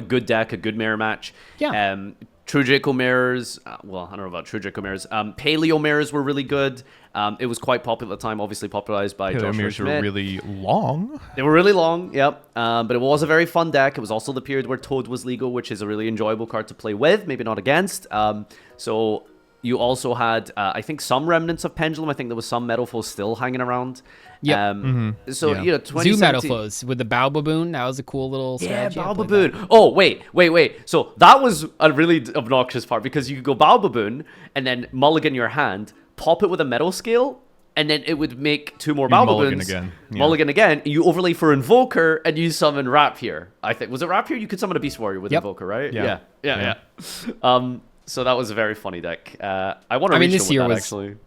good deck, a good mirror match. Yeah. True Draco mirrors. Well, I don't know about True Draco mirrors. Paleo mirrors were really good. It was quite popular at the time, obviously popularized by Paleo Joshua mirrors Schmidt. were really long. They were really long, yep. But it was a very fun deck. It was also the period where Toad was legal, which is a really enjoyable card to play with, maybe not against. So you also had, I think, some remnants of Pendulum. I think there was some Metal Foes still hanging around. Yeah. So, Yeah. 2017... Zoo Metal Flows with the Bow Baboon. That was a cool little strategy. Yeah, Bow Baboon. Oh, wait. So that was a really obnoxious part, because you could go Bow Baboon and then mulligan your hand, pop it with a metal scale, and then it would make 2 more Bow mulligan Baboons. again. Yeah. Mulligan again. You overlay for Invoker, and you summon Rapier. I think. Was it Rapier? You could summon a Beast Warrior with Invoker, right? Yeah. So that was a very funny deck. I want to this year was actually.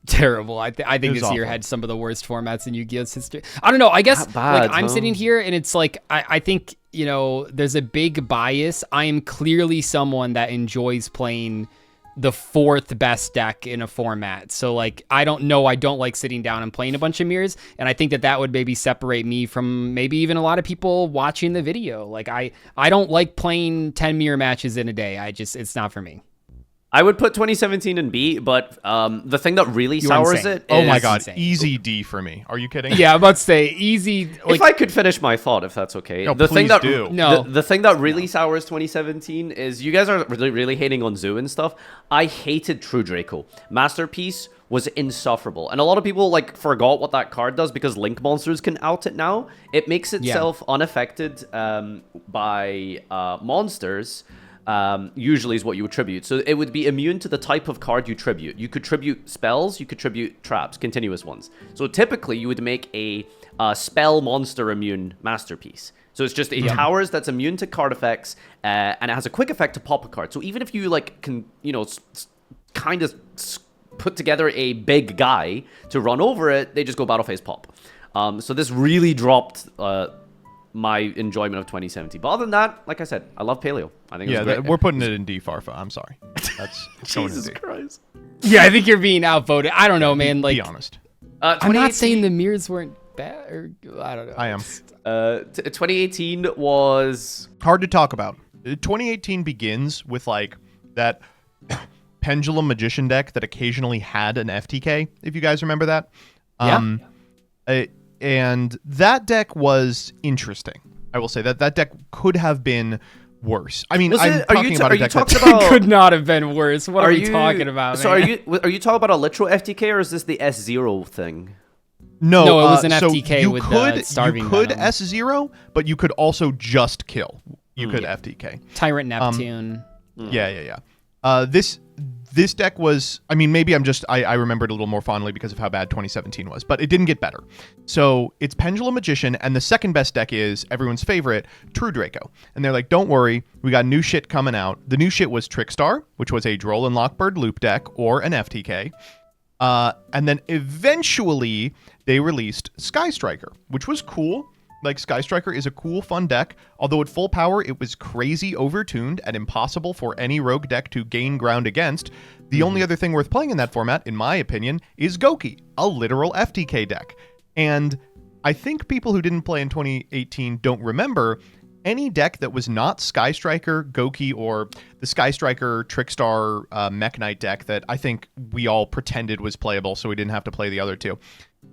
terrible. I think this awful. year had some of the worst formats in Yu-Gi-Oh's history. I don't know. I guess Not bad, I'm huh? sitting here and it's like I think there's a big bias. I am clearly someone that enjoys playing the 4th best deck in a format. So like I don't like sitting down and playing a bunch of mirrors, and I think that would maybe separate me from maybe even a lot of people watching the video. Like I don't like playing 10 mirror matches in a day. it's not for me. I would put 2017 in B, but the thing that really sours insane. it Oh my is- god, insane. easy D for me. Are you kidding? Yeah, I'm about to say easy. Like if I could finish my thought, if that's okay. No, the thing please that do. No. the thing that really sours 2017 is you guys are really hating on Zoo and stuff. I hated True Draco. Masterpiece was insufferable, and a lot of people like forgot what that card does because Link monsters can out it now. It makes itself unaffected by monsters. Usually is what you would tribute. So it would be immune to the type of card you tribute. You could tribute spells, you could tribute traps, continuous ones. So typically you would make a spell monster immune masterpiece. So it's just towers that's immune to card effects, and it has a quick effect to pop a card. So even if you like can, kind of put together a big guy to run over it, they just go battle phase pop. So this really dropped my enjoyment of 2017. But other than that, like I said, I love Paleo. I think it was great. we're putting it in D, Farfa. I'm sorry. That's it's going in Jesus D. Christ. yeah, I think you're being outvoted. I don't know, man. Like Be honest. I'm not saying the mirrors weren't bad, or I don't know. I am. 2018 was... Hard to talk about. 2018 begins with like that Pendulum Magician deck that occasionally had an FTK, if you guys remember that. And that deck was interesting. I will say that deck could have been worse. I mean, I'm talking about a deck that Could not have been worse. What are we talking about? So man? are you talking about a literal FTK, or is this the S0 thing? No, it was an so FTK you with could, the starving You could venom. S0, but you could also just kill. You could FTK. Tyrant Neptune. Yeah. This deck was, I mean, maybe I remember it a little more fondly because of how bad 2017 was, but it didn't get better. So it's Pendulum Magician, and the second best deck is everyone's favorite, True Draco. And they're like, don't worry, we got new shit coming out. The new shit was Trickstar, which was a Droll and Lockbird loop deck, or an FTK. And then eventually they released Sky Striker, which was cool. Like, Sky Striker is a cool, fun deck, although at full power, it was crazy overtuned and impossible for any rogue deck to gain ground against. The only other thing worth playing in that format, in my opinion, is Goki, a literal FTK deck. And I think people who didn't play in 2018 don't remember any deck that was not Sky Striker, Goki, or the Sky Striker Trickstar Mech Knight deck that I think we all pretended was playable, so we didn't have to play the other two,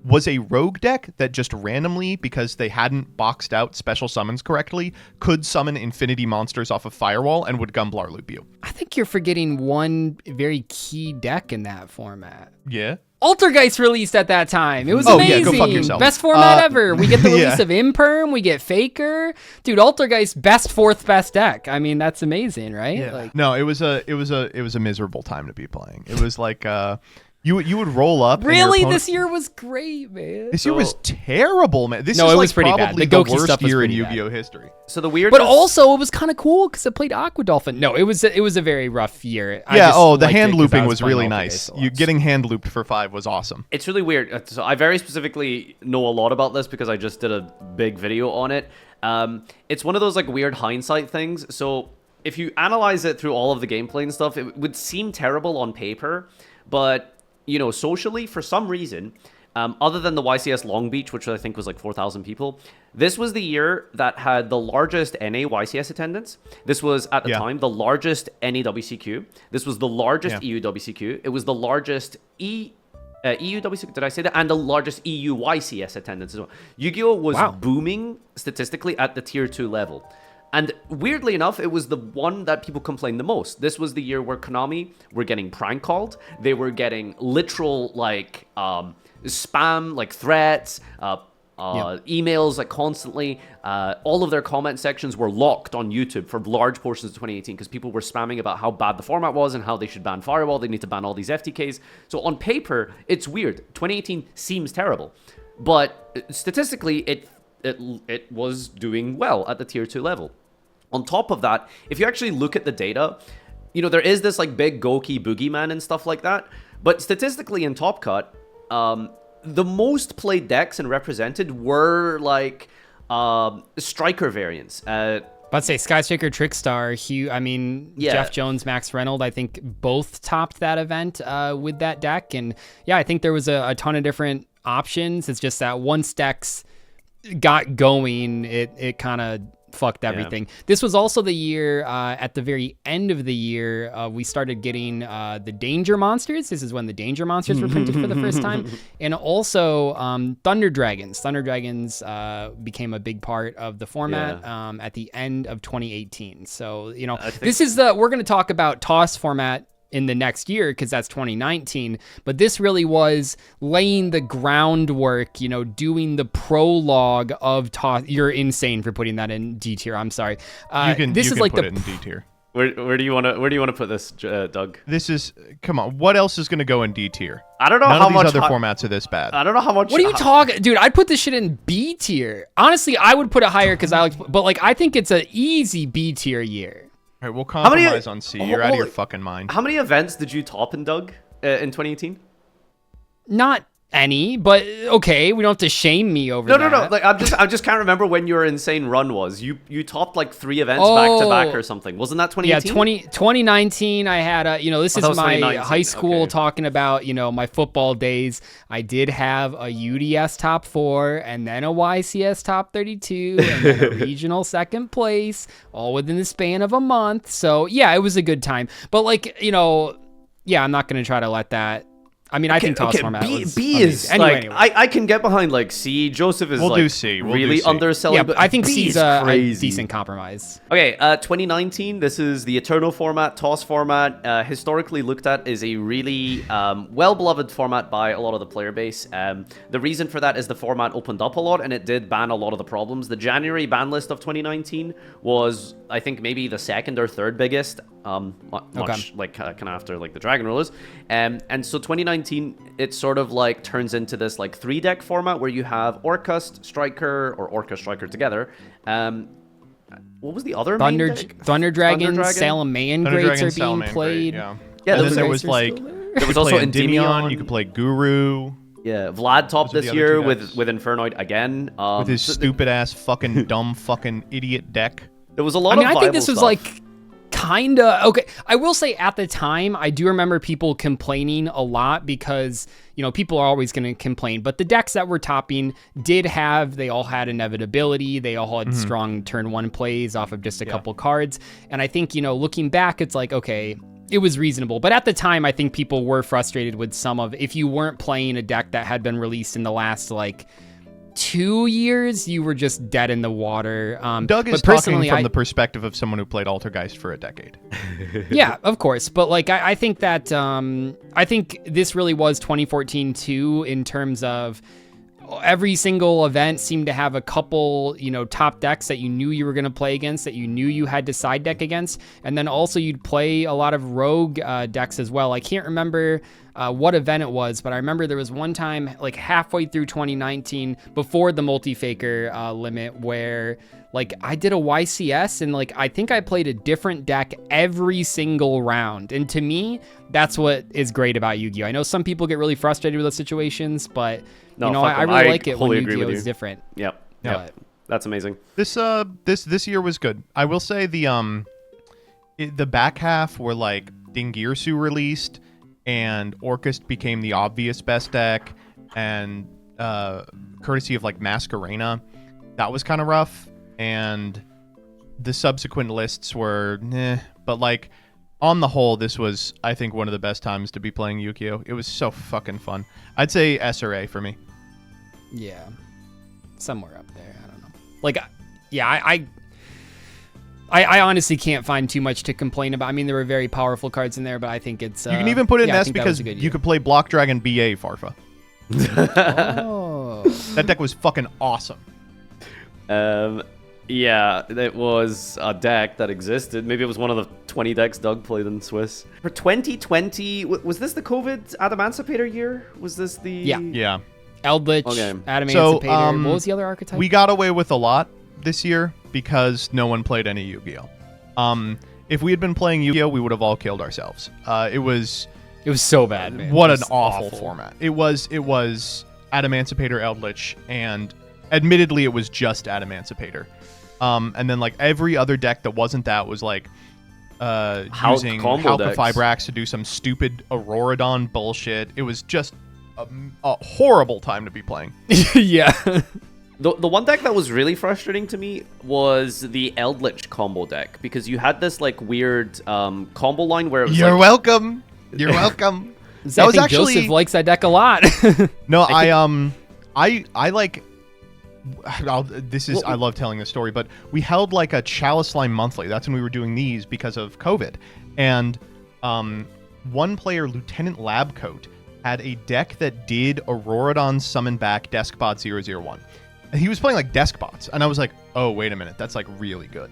was a rogue deck that just randomly, because they hadn't boxed out special summons correctly, could summon infinity monsters off of Firewall and would Gumblar loop you. I think you're forgetting one very key deck in that format. Yeah? Altergeist released at that time. It was Oh, yeah, amazing. go fuck yourself. Best format ever. We get the release Yeah. of Imperm. We get Faker. Dude, Altergeist best 4th best deck. I mean, that's amazing, right? Yeah. Like, No, it was a miserable time to be playing. It was like you would roll up. and your really, opponent- this year was great, man. This year was terrible, man. This No, is it like was pretty bad. probably The the Goki worst stuff was year in pretty bad. Yu-Gi-Oh history. So the weird... But also, it was kind of cool because it played Aqua Dolphin. No, it was a very rough year. I Yeah. just Oh, the liked it hand 'cause looping I was playing really Altergeist nice. a lot. You getting hand looped for 5 was awesome. It's really weird. So I very specifically know a lot about this because I just did a big video on it. It's one of those like weird hindsight things. So if you analyze it through all of the gameplay and stuff, it would seem terrible on paper, but you know, socially, for some reason, other than the YCS Long Beach, which I think was like 4,000 people, this was the year that had the largest NA YCS attendance. This was, at the time, the largest NA WCQ. This was the largest EU WCQ. It was the largest EU WCQ, did I say that? And the largest EU YCS attendance as well. Yu-Gi-Oh! Was booming statistically at the tier 2 level. And weirdly enough, it was the one that people complained the most. This was the year where Konami were getting prank called. They were getting literal, like, spam, like, threats, emails, like, constantly. All of their comment sections were locked on YouTube for large portions of 2018 because people were spamming about how bad the format was and how they should ban Firewall. They need to ban all these FTKs. So on paper, it's weird. 2018 seems terrible. But statistically, it was doing well at the tier 2 level. On top of that, if you actually look at the data, you know, there is this like big Goki boogeyman and stuff like that. But statistically in Top Cut, the most played decks and represented were like Striker variants. I'd say Skyshaker, Trickstar, Hugh. I mean, Jeff Jones, Max Reynolds. I think both topped that event with that deck. And yeah, I think there was a ton of different options. It's just that once decks got going, it kind of fucked everything. This was also the year at the very end of the year we started getting the Danger Monsters. This is when the Danger Monsters were printed for the first time, and also Thunder Dragons. Thunder Dragons became a big part of the format at the end of 2018. So you know, this is we're going to talk about TOS format in the next year because that's 2019, but this really was laying the groundwork, you know, doing the prologue of TOS. You're insane for putting that in D tier. I'm sorry. This is like put it in D tier. Where do you want to put this, Doug? This is, come on, what else is going to go in D tier? I don't know None how of much these other formats are this bad. I don't know how much. What are you talking, dude? I'd put this shit in B tier. Honestly, I would put it higher because but like I think it's an easy B tier year. All right, we'll compromise on C. You're out of your fucking mind. How many events did you top in, Doug, in 2018? Not any, but okay, we don't have to shame me over that. No. Like I just can't remember when your insane run was. You topped like 3 events back to back or something. Wasn't that 2018? Yeah, 2019. I had you know, this is my high school talking about, you know, my football days. I did have a UDS top 4 and then a YCS top 32 and then a regional second place, all within the span of a month. So yeah, it was a good time. But like, you know, yeah, I'm not gonna try to let that. I mean, I think TOS format was B is anyway. I can get behind like C. Joseph is do C. Really underselling. Yeah, but I think C's a decent compromise. Okay, 2019. This is the Eternal format, TOS format. Historically looked at is a really well-beloved format by a lot of the player base. The reason for that is the format opened up a lot and it did ban a lot of the problems. The January ban list of 2019 was, I think, maybe the second or third biggest. Much like kind of after like the Dragon Rulers, and so 2019 it sort of like turns into this like 3-deck format where you have Orcust, Striker, or Orca Striker together. What was the other Thunder Dragon, Salamangreats are being played. And then there was like there was also Endymion. You could play Guru. Yeah, Vlad topped this year with Infernoid again. With his stupid ass fucking dumb fucking idiot deck. There was a lot of I think this was like kinda okay. I will say at the time, I do remember people complaining a lot because, you know, people are always going to complain. But the decks that were topping they all had inevitability. They all had strong turn 1 plays off of just a couple cards. And I think, you know, looking back, it's like, okay, it was reasonable. But at the time, I think people were frustrated with if you weren't playing a deck that had been released in the last like 2 years, you were just dead in the water. Doug is talking from the perspective of someone who played Altergeist for a decade. Yeah, of course. But like, I think that I think this really was 2014 too, in terms of every single event seemed to have a couple, you know, top decks that you knew you were going to play against, that you knew you had to side deck against. And then also you'd play a lot of rogue decks as well. I can't remember what event it was, but I remember there was one time like halfway through 2019 before the multi-faker limit where like I did a YCS and like I think I played a different deck every single round. And to me, that's what is great about Yu-Gi-Oh! I know some people get really frustrated with those situations, but you know, I really like it when Yu-Gi-Oh! Is different. Yep. That's amazing. This year was good. I will say the the back half were like Dingirsu released, and Orcust became the obvious best deck, and courtesy of like Masquerena, that was kind of rough, and the subsequent lists were but like on the whole, this was, I think, one of the best times to be playing Yugioh. It was so fucking fun. I'd say S or A for me. Yeah, somewhere up there. I don't know. Like, yeah, I honestly can't find too much to complain about. I mean, there were very powerful cards in there, but I think it's... you can even put it in S because you could play Block Dragon BA Farfa. Oh. That deck was fucking awesome. Yeah, it was a deck that existed. Maybe it was one of the 20 decks Doug played in Swiss. For 2020, was this the COVID Adamancipator year? Was this the... Yeah. Eldritch, Okay. Adamancipator. What was the other archetype? We got away with a lot this year because no one played any Yu-Gi-Oh! If we had been playing Yu-Gi-Oh!, we would have all killed ourselves. It was so bad, man. What an awful format. It was Adamancipator, Eldritch, and admittedly it was just Adamancipator. And then like every other deck that wasn't that was like using Halka Fibrax to do some stupid Auroradon bullshit. It was just a horrible time to be playing. Yeah. The one deck that was really frustrating to me was the Eldritch combo deck, because you had this like weird combo line where it was You're welcome. You're welcome. I think actually Joseph likes that deck a lot. No, I like. I love telling this story, but we held like a Chalice Line monthly. That's when we were doing these because of COVID, and one player, Lieutenant Labcoat, had a deck that did Auroradon summon back Deskbot 001. And he was playing like Deskbots, and I was like, oh, wait a minute, that's like really good.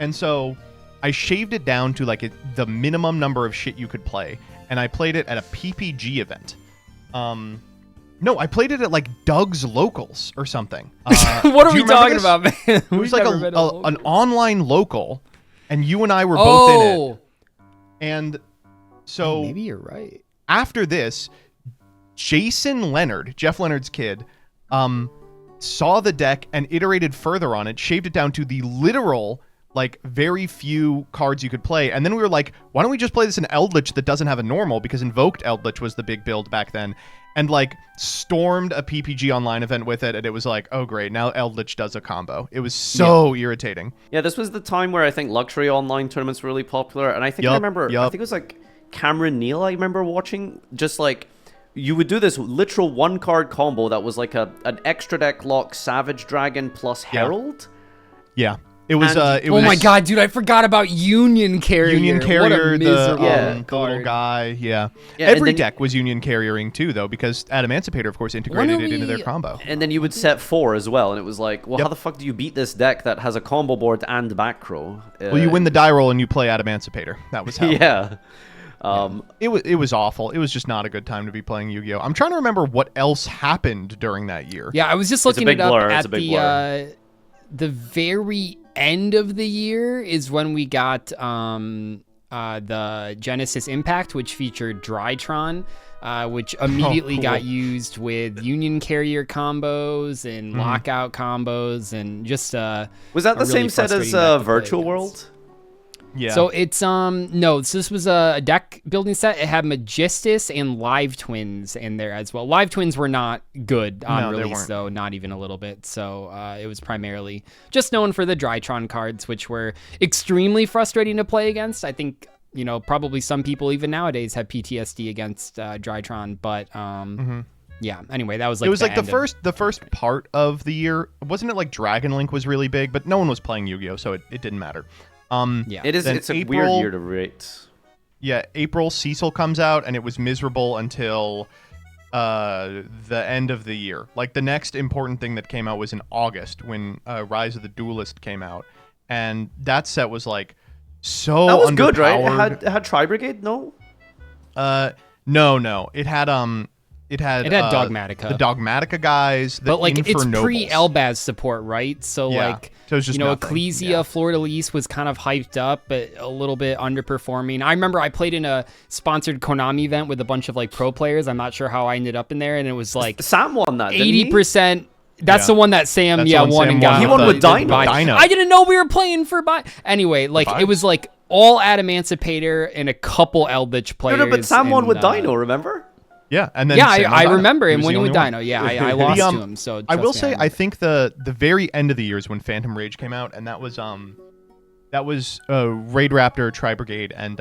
And so I shaved it down to like the minimum number of shit you could play, and I played it at a PPG event. No, I played it at like Doug's Locals or something. What are we talking about, man? It was like an online local, and you and I were both in it. And so maybe you're right. After this, Jason Leonard, Jeff Leonard's kid, saw the deck and iterated further on it, shaved it down to the literal, like, very few cards you could play. And then we were like, why don't we just play this in Eldritch that doesn't have a normal? Because Invoked Eldritch was the big build back then. And, like, stormed a PPG online event with it. And it was like, oh, great, now Eldritch does a combo. It was so irritating. Yeah, this was the time where I think luxury online tournaments were really popular. And I think I remember, I think it was like Cameron Neal I remember watching, just like, you would do this literal one card combo that was like an extra deck lock Savage Dragon plus Herald. Yeah. It was oh my god, dude, I forgot about Union Carrier. Union Carrier, the card. little guy, yeah. Every deck was Union Carriering too, though, because Adamancipator, of course, integrated it into their combo. And then you would set 4 as well, and it was like, well, how the fuck do you beat this deck that has a combo board and back row? Well, you win the die roll and you play Adamancipator. That was how. Yeah. It was awful. It was just not a good time to be playing Yu-Gi-Oh! I'm trying to remember what else happened during that year. Yeah, I was just looking it up at the very end of the year is when we got the Genesis Impact, which featured Drytron, which immediately got used with Union Carrier combos and Lockout combos, and just was that the same set as Virtual World? Yeah. So it's no, so this was a deck building set. It had Magistus and Live Twins in there as well. Live Twins were not good on release though, not even a little bit. So it was primarily just known for the Drytron cards, which were extremely frustrating to play against. I think, you know, probably some people even nowadays have PTSD against Drytron, but yeah, anyway, that was like the first part of the year. Wasn't it like Dragon Link was really big, but no one was playing Yu-Gi-Oh, so it didn't matter. Yeah, it is. It's a weird year to rate. Yeah, April Cecil comes out, and it was miserable until the end of the year. Like, the next important thing that came out was in August when Rise of the Duelist came out, and that set was like so. That was underpowered. good, right? It had Tri Brigade, no? No. It had Dogmatica. The Dogmatica guys. But like it's pre-Elbaz support, right? So like, so it's just Ecclesia Fleur-de-Lis was kind of hyped up, but a little bit underperforming. I remember I played in a sponsored Konami event with a bunch of like pro players. I'm not sure how I ended up in there, and it was like Sam won that. 80%. That's the one that Sam won and got. He won with Dino. I didn't know we were playing for Anyway, like it was like all Adamancipator and a couple Eldritch players. No, but Sam won with Dino, remember? Yeah, and then I remember him winning with one. Dino. Yeah, I lost to him. So I will say, I think the very end of the years when Phantom Rage came out, and that was Raid Raptor, Tri Brigade, and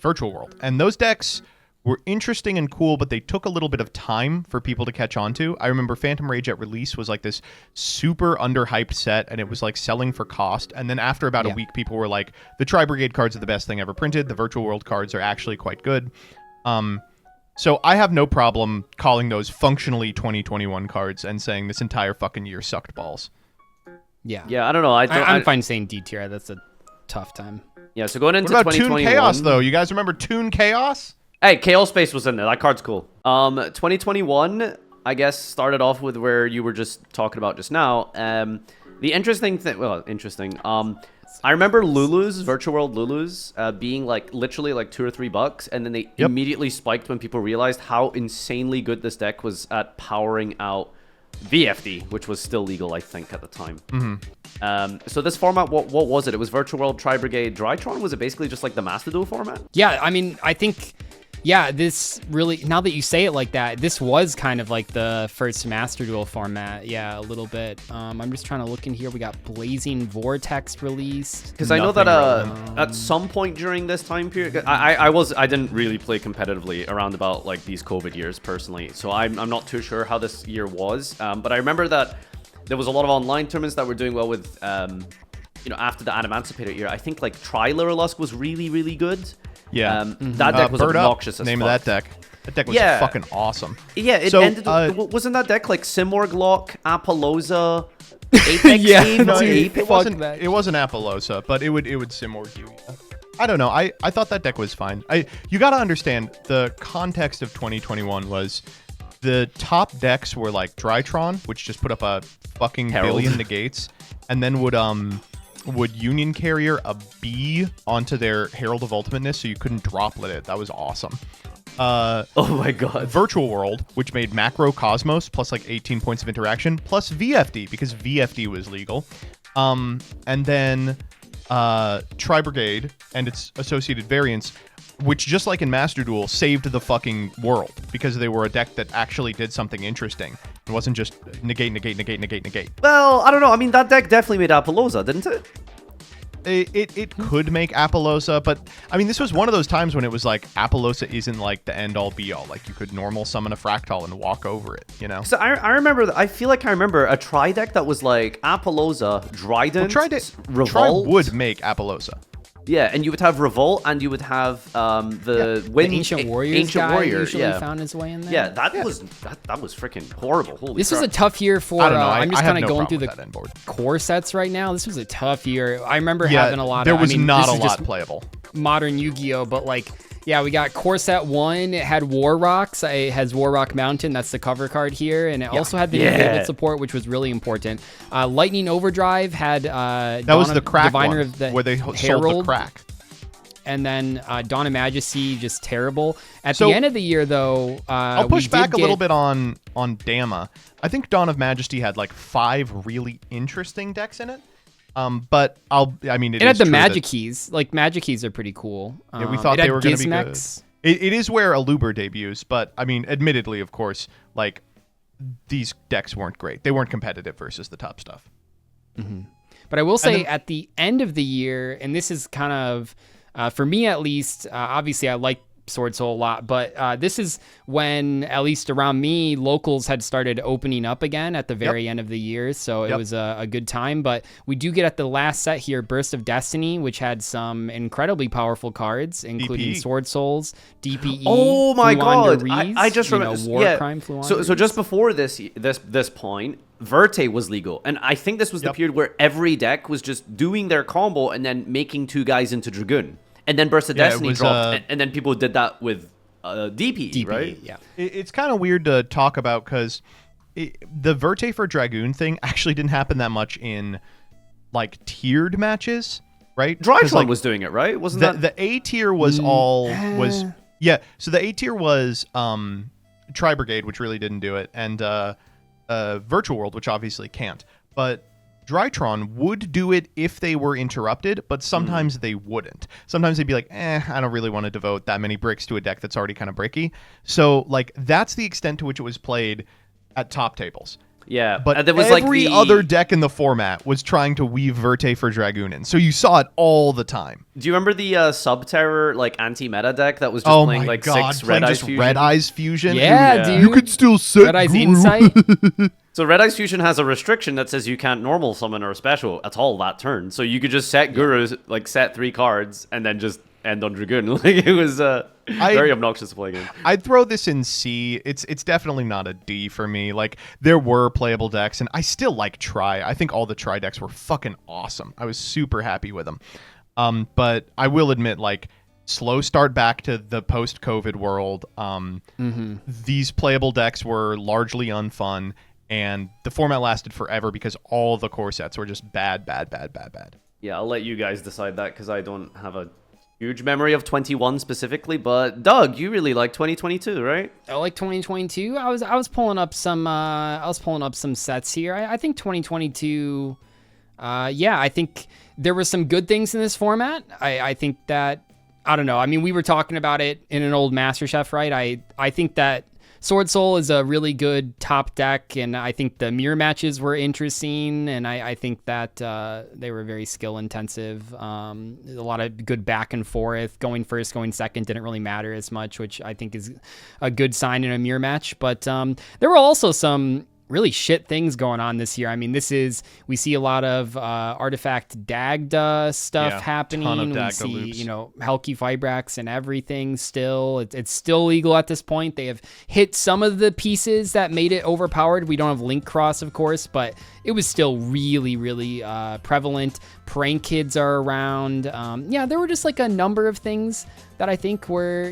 Virtual World, and those decks were interesting and cool, but they took a little bit of time for people to catch on to. I remember Phantom Rage at release was like this super underhyped set, and it was like selling for cost. And then after about a week, people were like, the Tri Brigade cards are the best thing ever printed. The Virtual World cards are actually quite good. So I have no problem calling those functionally 2021 cards and saying this entire fucking year sucked balls. Yeah. Yeah, I don't know. I'm fine saying D tier. That's a tough time. Yeah, so going into what about 2021... Toon Chaos, though? You guys remember Toon Chaos? Hey, Chaos Space was in there. That card's cool. 2021, I guess, started off with where you were just talking about just now. The interesting thing... Well, interesting. I remember Lulu's, Virtual World Lulu's, being like literally like $2 or $3, and then they immediately spiked when people realized how insanely good this deck was at powering out VFD, which was still legal, I think, at the time. So this format, what was it? It was Virtual World, Tri Brigade, Drytron. Was it basically just like the Master Duel format? Yeah, I mean, I think... Yeah, this really, now that you say it like that, this was kind of like the first Master Duel format. Yeah, a little bit. I'm just trying to look in here. We got Blazing Vortex released. Because I know that at some point during this time period, I didn't really play competitively around about like these COVID years personally. So I'm not too sure how this year was. But I remember that there was a lot of online tournaments that were doing well with, you know, after the Adamancipator year. I think like Tri-Lurlusk was really, really good. Yeah. That deck was obnoxious as name fuck. of that deck. That deck was fucking awesome. Yeah, it so, ended... wasn't that deck like Simorglock, Apollosa, Apex Eve? No, it wasn't Apollosa, but it would Simorg you. I don't know. I thought that deck was fine. You got to understand, the context of 2021 was the top decks were like Drytron, which just put up a fucking billion negates, and then would Union Carrier a B onto their Herald of Ultimateness so you couldn't droplet it. That was awesome. Oh my god. Virtual World, which made Macro Cosmos plus like 18 points of interaction, plus VFD, because VFD was legal. And then Tri Brigade and its associated variants, which just like in Master Duel, saved the fucking world because they were a deck that actually did something interesting. It wasn't just negate. Well, I don't know. I mean, that deck definitely made Apollosa, didn't it? It could make Apollosa, but I mean, this was one of those times when it was like Apollosa isn't like the end all be all. Like you could normal summon a Fractal and walk over it, you know? So I remember, I feel like I remember a Tri deck that was like Apollosa, Drident, Revolt. Tri would make Apollosa. Yeah, and you would have Revolt, and you would have the Ancient Warriors guy usually found his way in there. Yeah, that was freaking horrible. Holy This crap. was a tough year for. I don't know. I'm just kind of going through the core sets right now. This was a tough year. I remember having a lot. There was not a lot playable. Modern Yu-Gi-Oh, but like. Yeah, we got Core Set 1. It had War Rocks. It has War Rock Mountain. That's the cover card here. And it also had the new Fabled support, which was really important. Lightning Overdrive had... that was the crack Diviner one, of the where they Herald. sold the crack. And then Dawn of Majesty, just terrible. At the end of the year, though... I'll push back a little bit on Dama. I think Dawn of Majesty had like 5 really interesting decks in it. But it had the Magic Keys. Like, Magic Keys are pretty cool. Yeah, we thought they were going to be good. It is where Aluber debuts, but, I mean, admittedly, of course, like, these decks weren't great. They weren't competitive versus the top stuff. Mm-hmm. But I will say, at the end of the year, and this is kind of, for me at least, obviously I like Sword Soul a lot, but this is when, at least around me, locals had started opening up again at the very end of the year, so it was a good time. But we do get at the last set here Burst of Destiny, which had some incredibly powerful cards, including Sword Souls, DPE. Oh my god! I just remember Crime So just before this point, Verte was legal, and I think this was the period where every deck was just doing their combo and then making 2 guys into Dragoon. And then Burst of Destiny dropped, and then people did that with DPE, right? Yeah. It's kind of weird to talk about because the Verte for Dragoon thing actually didn't happen that much in like tiered matches, right? Drytron was doing it, right? Wasn't that the A tier was So the A tier was Tri Brigade, which really didn't do it, and Virtual World, which obviously can't. But Drytron would do it if they were interrupted, but sometimes they wouldn't. Sometimes they'd be like, I don't really want to devote that many bricks to a deck that's already kind of bricky. So, like, that's the extent to which it was played at top tables. Yeah, but there was every other deck in the format was trying to weave Verte for Dragoon in. So you saw it all the time. Do you remember the Sub-Terror, like, anti-meta deck that was just playing, like, 6 Red Eyes Fusion? Red Eyes Fusion? Yeah, dude. You could still set Red Eyes Guru. Insight? So Red Eyes Fusion has a restriction that says you can't normal summon or special at all that turn. So you could just set Gurus, like, set 3 cards, and then just end on Dragoon. Like, it was very obnoxious to play against. I'd throw this in C. It's definitely not a D for me. Like, there were playable decks, and I still like Tri. I think all the Tri decks were fucking awesome. I was super happy with them. But I will admit, like, slow start back to the post-COVID world. These playable decks were largely unfun, and the format lasted forever because all the core sets were just bad. Yeah, I'll let you guys decide that because I don't have a huge memory of 21 specifically. But Doug, you really like 2022, right? I like 2022. I was pulling up some sets here. I think 2022. I think there were some good things in this format. I think that, I don't know. I mean, we were talking about it in an old MasterChef, right? I think that Sword Soul is a really good top deck, and I think the mirror matches were interesting, and I think that they were very skill intensive. A lot of good back and forth. Going first, going second didn't really matter as much, which I think is a good sign in a mirror match. But there were also some really shit things going on this year. I mean, we see a lot of artifact Dagda stuff happening. Ton of we Dagda see, loops. Helki Fibrax and everything still. It's still legal at this point. They have hit some of the pieces that made it overpowered. We don't have Link Cross, of course, but it was still really, really prevalent. Prank Kids are around. There were just like a number of things that I think were,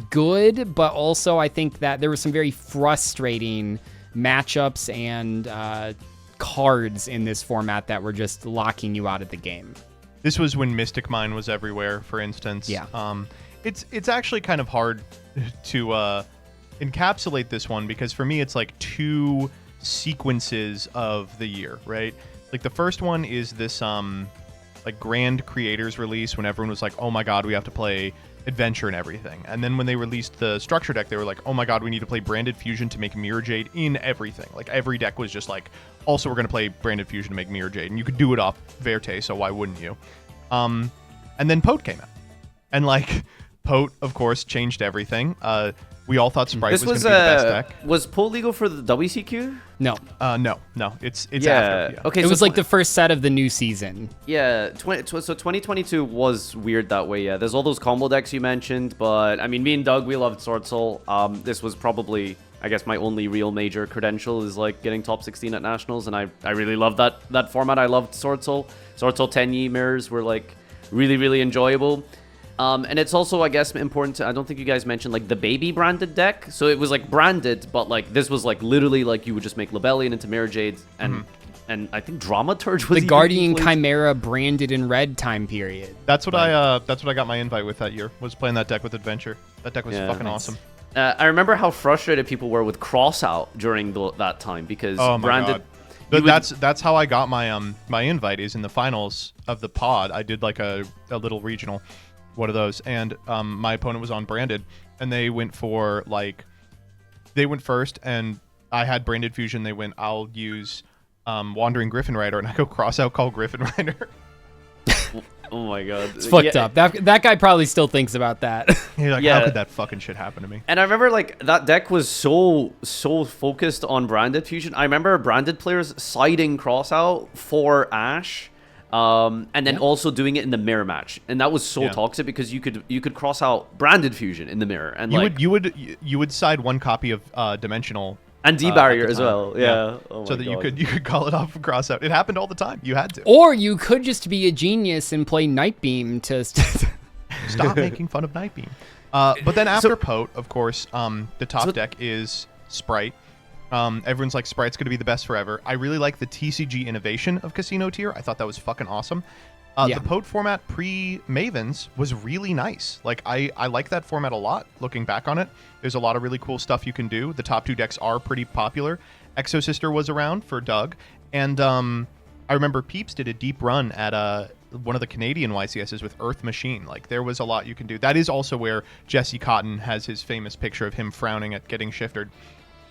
good, but also I think that there were some very frustrating matchups and cards in this format that were just locking you out of the game. This was when Mystic Mine was everywhere, for instance. Yeah. It's actually kind of hard to encapsulate this one because for me it's like 2 sequences of the year, right? Like the first one is this like grand creators release when everyone was like, oh my god, we have to play Adventure and everything. And then when they released the structure deck, they were like, oh my god, we need to play Branded Fusion to make Mirror Jade in everything. Like every deck was just like, also we're going to play Branded Fusion to make Mirror Jade. And you could do it off Verte, so why wouldn't you? And then Pote came out. And like, Pote, of course, changed everything. We all thought Sprite was going to be the best deck. Was Pote legal for the WCQ? No. No. It's after. Yeah. Okay, it was like the first set of the new season. Yeah, so 2022 was weird that way. Yeah, there's all those combo decks you mentioned, but I mean, me and Doug, we loved Sword Soul. This was probably, I guess, my only real major credential is like getting top 16 at nationals, and I really loved that format. I loved Sword Soul. Sword Soul 10 mirrors were like really, really enjoyable. And it's also, I guess, important to, I don't think you guys mentioned, like, the baby branded deck. So it was, like, branded, but, like, this was, like, literally, like, you would just make Lebellion into Mirror Jade, and I think Dramaturge was the Guardian Chimera branded in red time period. That's what I got my invite with that year, was playing that deck with Adventure. That deck was fucking awesome. I remember how frustrated people were with Crossout during that time, because branded... That's how I got my my invite, is in the finals of the pod. I did, like, a little regional... one of those, and my opponent was on branded, and they went for they went first, and I had Branded Fusion. They went, I'll use Wandering Griffin Rider, and I go cross out, call Griffin Rider. Oh my god, it's fucked up. That guy probably still thinks about that. You're like, how could that fucking shit happen to me? And I remember, like, that deck was so focused on Branded Fusion. I remember branded players siding Crossout for Ash. And then also doing it in the mirror match, and that was so toxic because you could cross out Branded Fusion in the mirror, and you would side one copy of Dimensional and D-Barrier as well, Oh so that God. you could call it off and cross out. It happened all the time. You had to, or you could just be a genius and play Nightbeam to stop making fun of Nightbeam. But then after Pote, of course, the top deck is Sprite. Everyone's like, Sprite's going to be the best forever. I really like the TCG innovation of Casino Tier. I thought that was fucking awesome. The Pote format pre-Mavens was really nice. Like, I like that format a lot, looking back on it. There's a lot of really cool stuff you can do. The top 2 decks are pretty popular. Exo Sister was around for Doug. And I remember Peeps did a deep run at one of the Canadian YCSs with Earth Machine. Like, there was a lot you can do. That is also where Jesse Cotton has his famous picture of him frowning at getting shifted.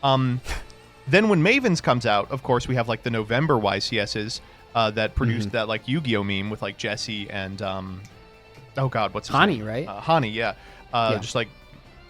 Then when Mavens comes out, of course, we have like the November YCSs that produced that like Yu-Gi-Oh meme with like Jesse and oh god, what's his Hani, name? right? Hani, yeah. Just like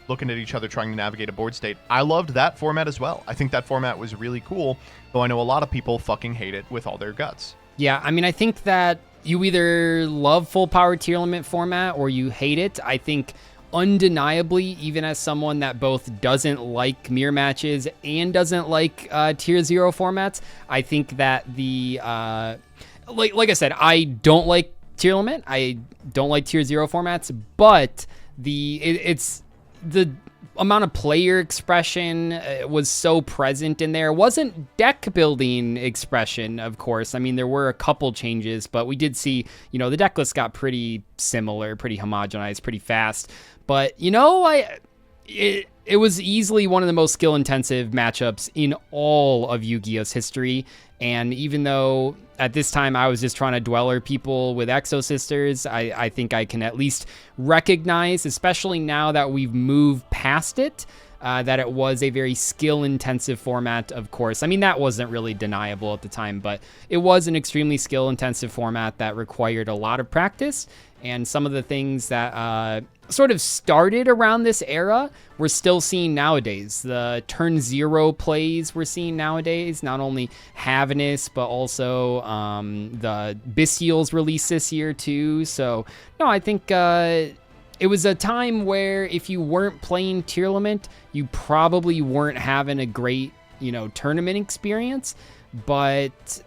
looking at each other trying to navigate a board state. I loved that format as well. I think that format was really cool, though I know a lot of people fucking hate it with all their guts. Yeah, I mean, I think that you either love full power tier limit format or you hate it. I think undeniably, even as someone that both doesn't like mirror matches and doesn't like tier 0 formats, I think that the like I said, I don't like tier limit. I don't like tier 0 formats, but it's the amount of player expression was so present in there. It wasn't deck building expression, of course. I mean, there were a couple changes, but we did see, the deck list got pretty similar, pretty homogenized, pretty fast. But, it was easily one of the most skill-intensive matchups in all of Yu-Gi-Oh's history. And even though at this time I was just trying to dweller people with Exo Sisters, I think I can at least recognize, especially now that we've moved past it, that it was a very skill-intensive format, of course. I mean, that wasn't really deniable at the time, but it was an extremely skill-intensive format that required a lot of practice. And some of the things that sort of started around this era we're still seeing nowadays. The turn 0 plays we're seeing nowadays, not only Havinous, but also the Bestials released this year too. So, no, I think it was a time where if you weren't playing Tearlament, you probably weren't having a great, tournament experience. But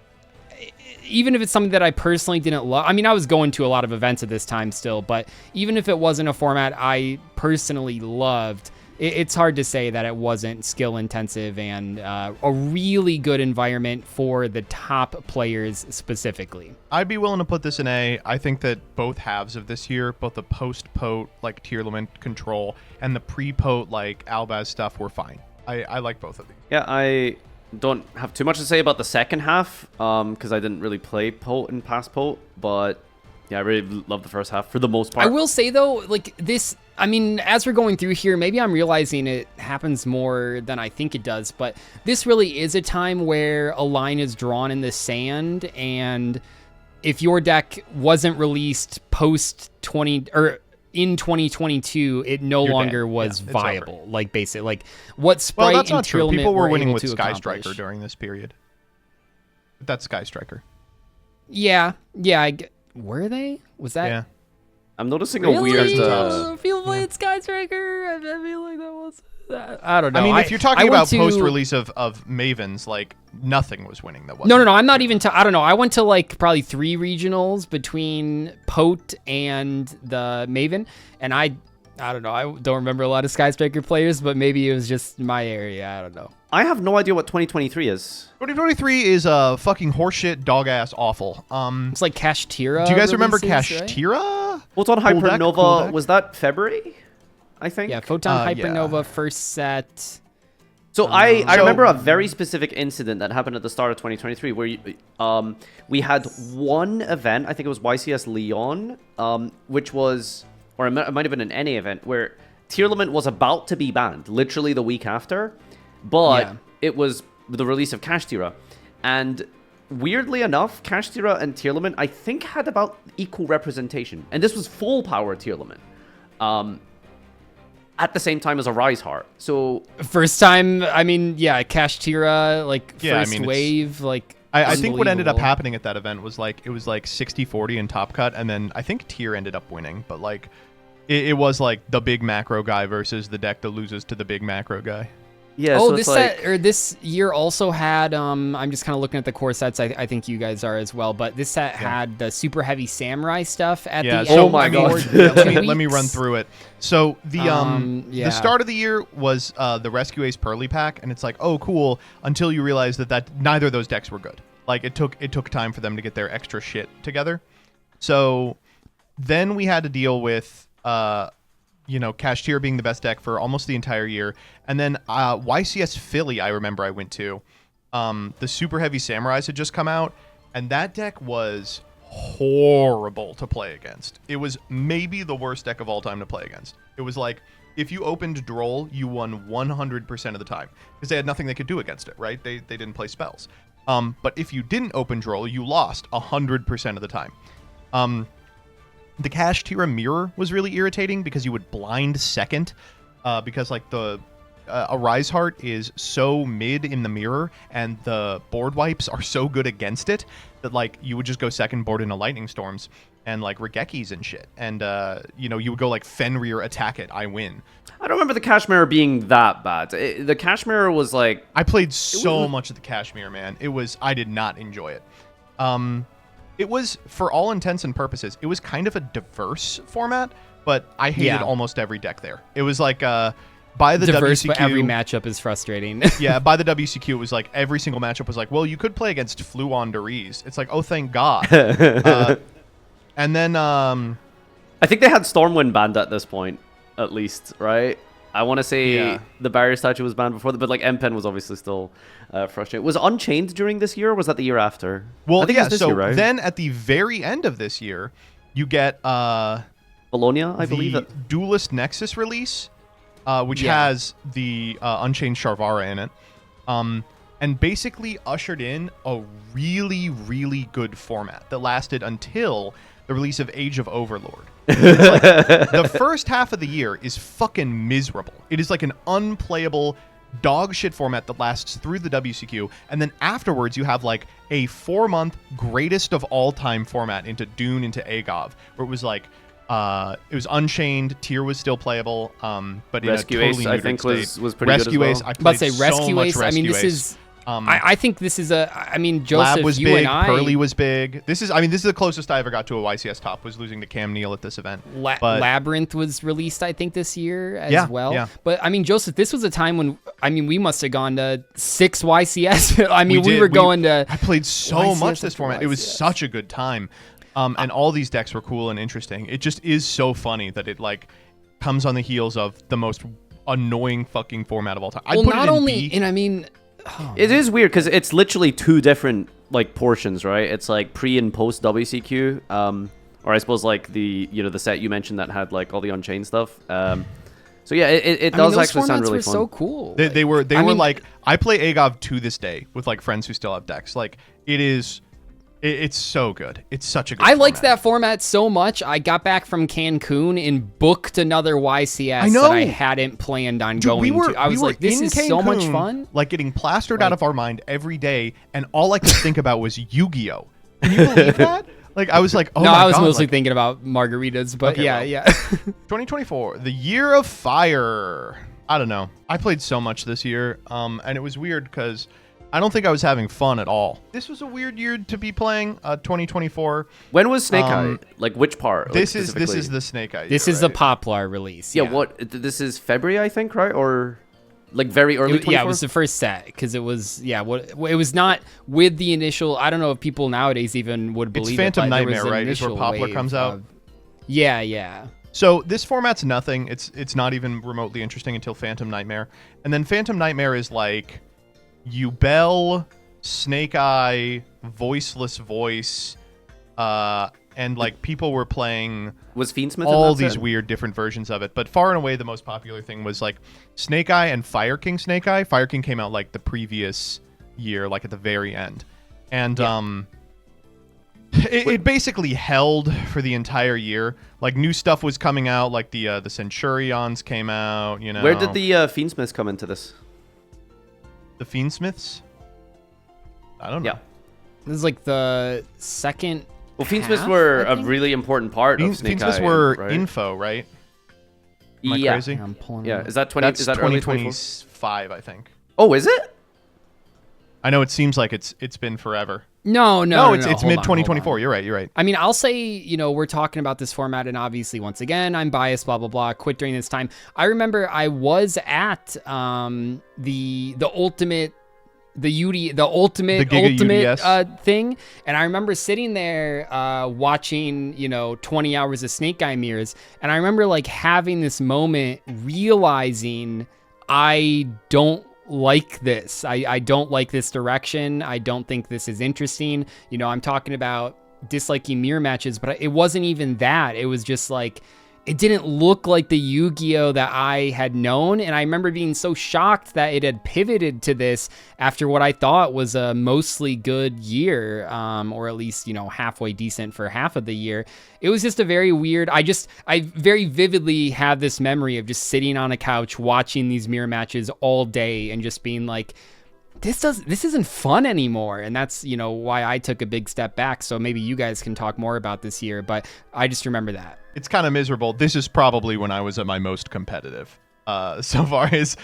even if it's something that I personally didn't love, I mean, I was going to a lot of events at this time still, but even if it wasn't a format I personally loved, it's hard to say that it wasn't skill intensive and a really good environment for the top players specifically. I'd be willing to put this in A. I think that both halves of this year, both the post-Pote, like Tearlament control, and the pre-Pote, like Albaz stuff, were fine. I like both of these. Yeah, I don't have too much to say about the second half, because I didn't really play Pote and past Pote, but yeah, I really love the first half for the most part. I will say though, like this, I mean, as we're going through here, maybe I'm realizing it happens more than I think it does, but this really is a time where a line is drawn in the sand, and if your deck wasn't released post 20 or in 2022, it no longer was viable. Like basically, like what Sprite that's and not true. Tearlament People were winning able with to Sky accomplish. Striker during this period. That's Sky Striker. Yeah. Were they? Was that? Yeah. I'm noticing Really? a weird. People played Sky Striker. I feel like that was. I don't know. I mean, if you're talking I went about to- post-release of Mavens, like nothing was winning that wasn't. No. I'm not even. I don't know. I went to like probably 3 regionals between Pote and the Maven, and I don't know. I don't remember a lot of Sky Striker players, but maybe it was just my area. I don't know. I have no idea what 2023 is. 2023 is fucking horseshit, dog-ass awful. It's like Cashira. Do you guys remember releases, right? Cashira? Photon Cool deck, Hypernova, cool deck. was that February? I think. Yeah, Photon Yeah. Hypernova first set. So I So- remember a very specific incident that happened at the start of 2023 where we had one event, I think it was YCS Lyon, which was, or it might have been an NA event, where Tearlament was about to be banned, literally the week after, but Yeah. it was the release of Cashira. And weirdly enough, Cashira and Tearlament, I think, had about equal representation. And this was full power Tearlament. At the same time as a Rise Heart. So First time. I mean, yeah, Cashira, like Yeah, I first mean, it's- wave, like. I think what ended up unbelievable. happening at that event was like, it was like 60-40 in top cut, and then I think Tier ended up winning, but like, it was like the big macro guy versus the deck that loses to the big macro guy. yeah, Oh, so this it's like, set or this year also had. I'm just kind of looking at the core sets. I think you guys are as well. But this set had the super heavy samurai stuff at Yeah, the so- end. Oh my of God. your Let me run tweets. through it. So Yeah. the start of the year was the Rescue Ace Pearly pack, and it's like, oh cool, until you realize that neither of those decks were good. Like it took time for them to get their extra shit together. So then we had to deal with Cashira being the best deck for almost the entire year, and then YCS Philly, I remember I went to. The super heavy samurais had just come out, and that deck was horrible to play against. It was maybe the worst deck of all time to play against. It was like, if you opened Droll, you won 100% of the time because they had nothing they could do against it, right? They didn't play spells. But if you didn't open Droll, you lost 100% of the time. The Cashira mirror was really irritating because you would blind second because like the Arise Heart is so mid in the mirror and the board wipes are so good against it that like you would just go second board into Lightning Storms and like Regekis and shit. And, you would go like Fenrir attack it, I win. I don't remember the Cash Mirror being that bad. The Cash Mirror was like... I played so much of the Cash Mirror, man. I did not enjoy it. It was, for all intents and purposes, it was kind of a diverse format, but I hated almost every deck there. It was like... by the diverse, WCQ, but every matchup is frustrating. Yeah, by the WCQ, it was like every single matchup was like, well, you could play against Fluon Deriz. It's like, oh, thank God. And then... I think they had Stormwind banned at this point, at least, right? I want to say the Barrier Statue was banned before, but like M-Pen was obviously still frustrating. Was Unchained during this year, or was that the year after? Well, I think it was this year, right? Then at the very end of this year, you get... Bologna, I believe. The Duelist Nexus release, which has the Unchained Sharvara in it, and basically ushered in a really, really good format that lasted until the release of Age of Overlord. Like, the first half of the year is fucking miserable. It is like an unplayable dog shit format that lasts through the WCQ, and then afterwards you have like a 4-month greatest of all time format into Dune, into Agov, where it was like it was Unchained, Tyr was still playable, but Rescue in a totally Ace, I think, state. was pretty Rescue good as Ace, well. I But played say so Rescue much Ace. Rescue I mean, this Ace. is. I think this is a. I mean, Joseph, Lab was you big, and I. Pearly was big. This is the closest I ever got to a YCS top, was losing to Cam Neal at this event. But Labyrinth was released, I think, this year as well. Yeah. But I mean, Joseph, this was a time when we must have gone to 6 YCS. I mean, we were going to. I played so YCS much this format. YCS. It was such a good time, and all these decks were cool and interesting. It just is so funny that it like comes on the heels of the most annoying fucking format of all time. Well, not only, and I mean. It is weird because it's literally 2 different like portions, right? It's like pre and post WCQ, or I suppose like the the set you mentioned that had like all the Unchained stuff. So yeah, it does actually sound really fun. So cool. They were like, I play Agov to this day with like friends who still have decks. Like it's so good. It's such a good. I liked that format so much. I got back from Cancun and booked another YCS that I hadn't planned on going to. I was like, this is so much fun. Like getting plastered out of our mind every day, and all I could think about was Yu-Gi-Oh. Can you believe that? Like I was like, oh no, my God. I was mostly thinking about margaritas, but okay, yeah. 2024, the year of fire. I don't know. I played so much this year, and it was weird because I don't think I was having fun at all. This was a weird year to be playing. 2024. When was Snake Eye? Like which part? This is the Snake Eye. This year, is right? the Poplar release. Yeah. What? This is February, I think, right? Or like very early. It was the first set because it was it was not with the initial. I don't know if people nowadays even would believe it's Phantom it, Nightmare, right? Is where Poplar comes out. Yeah. So this format's nothing. It's not even remotely interesting until Phantom Nightmare, and then Phantom Nightmare is like Yubel, Snake Eye, Voiceless Voice, and like people were playing was Fiendsmith all these weird different versions of it. But far and away the most popular thing was like Snake Eye and Fire King Snake Eye. Fire King came out like the previous year, like at the very end. And it basically held for the entire year. Like new stuff was coming out, like the Centurions came out, Where did the Fiendsmiths come into this? The Fiendsmiths? I don't know. Yeah. This is like the second. Well, Fiendsmiths were a really important part of Snake Eye. Fiendsmiths were right? info, right? Am I crazy? I'm pulling Yeah. up. Is that 20? That's is that early 2025, I think. Oh, is it? I know it seems like it's been forever. No, it's hold mid on. 2024. You're right. I mean, I'll say, we're talking about this format, and obviously, once again, I'm biased, blah, blah, blah, quit during this time. I remember I was at the ultimate thing, and I remember sitting there watching 20 hours of Snake Eye mirrors, and I remember like having this moment realizing I don't like this. I don't like this direction. I don't think this is interesting. You know, I'm talking about disliking mirror matches, but it wasn't even that. It was just like, it didn't look like the Yu-Gi-Oh that I had known. And I remember being so shocked that it had pivoted to this after what I thought was a mostly good year, or at least, you know, halfway decent for half of the year. It was just a very weird, I very vividly have this memory of just sitting on a couch watching these mirror matches all day and just being like, this isn't fun anymore. And that's, you know, why I took a big step back. So maybe you guys can talk more about this year, but I just remember that. It's kind of miserable. This is probably when I was at my most competitive. So far as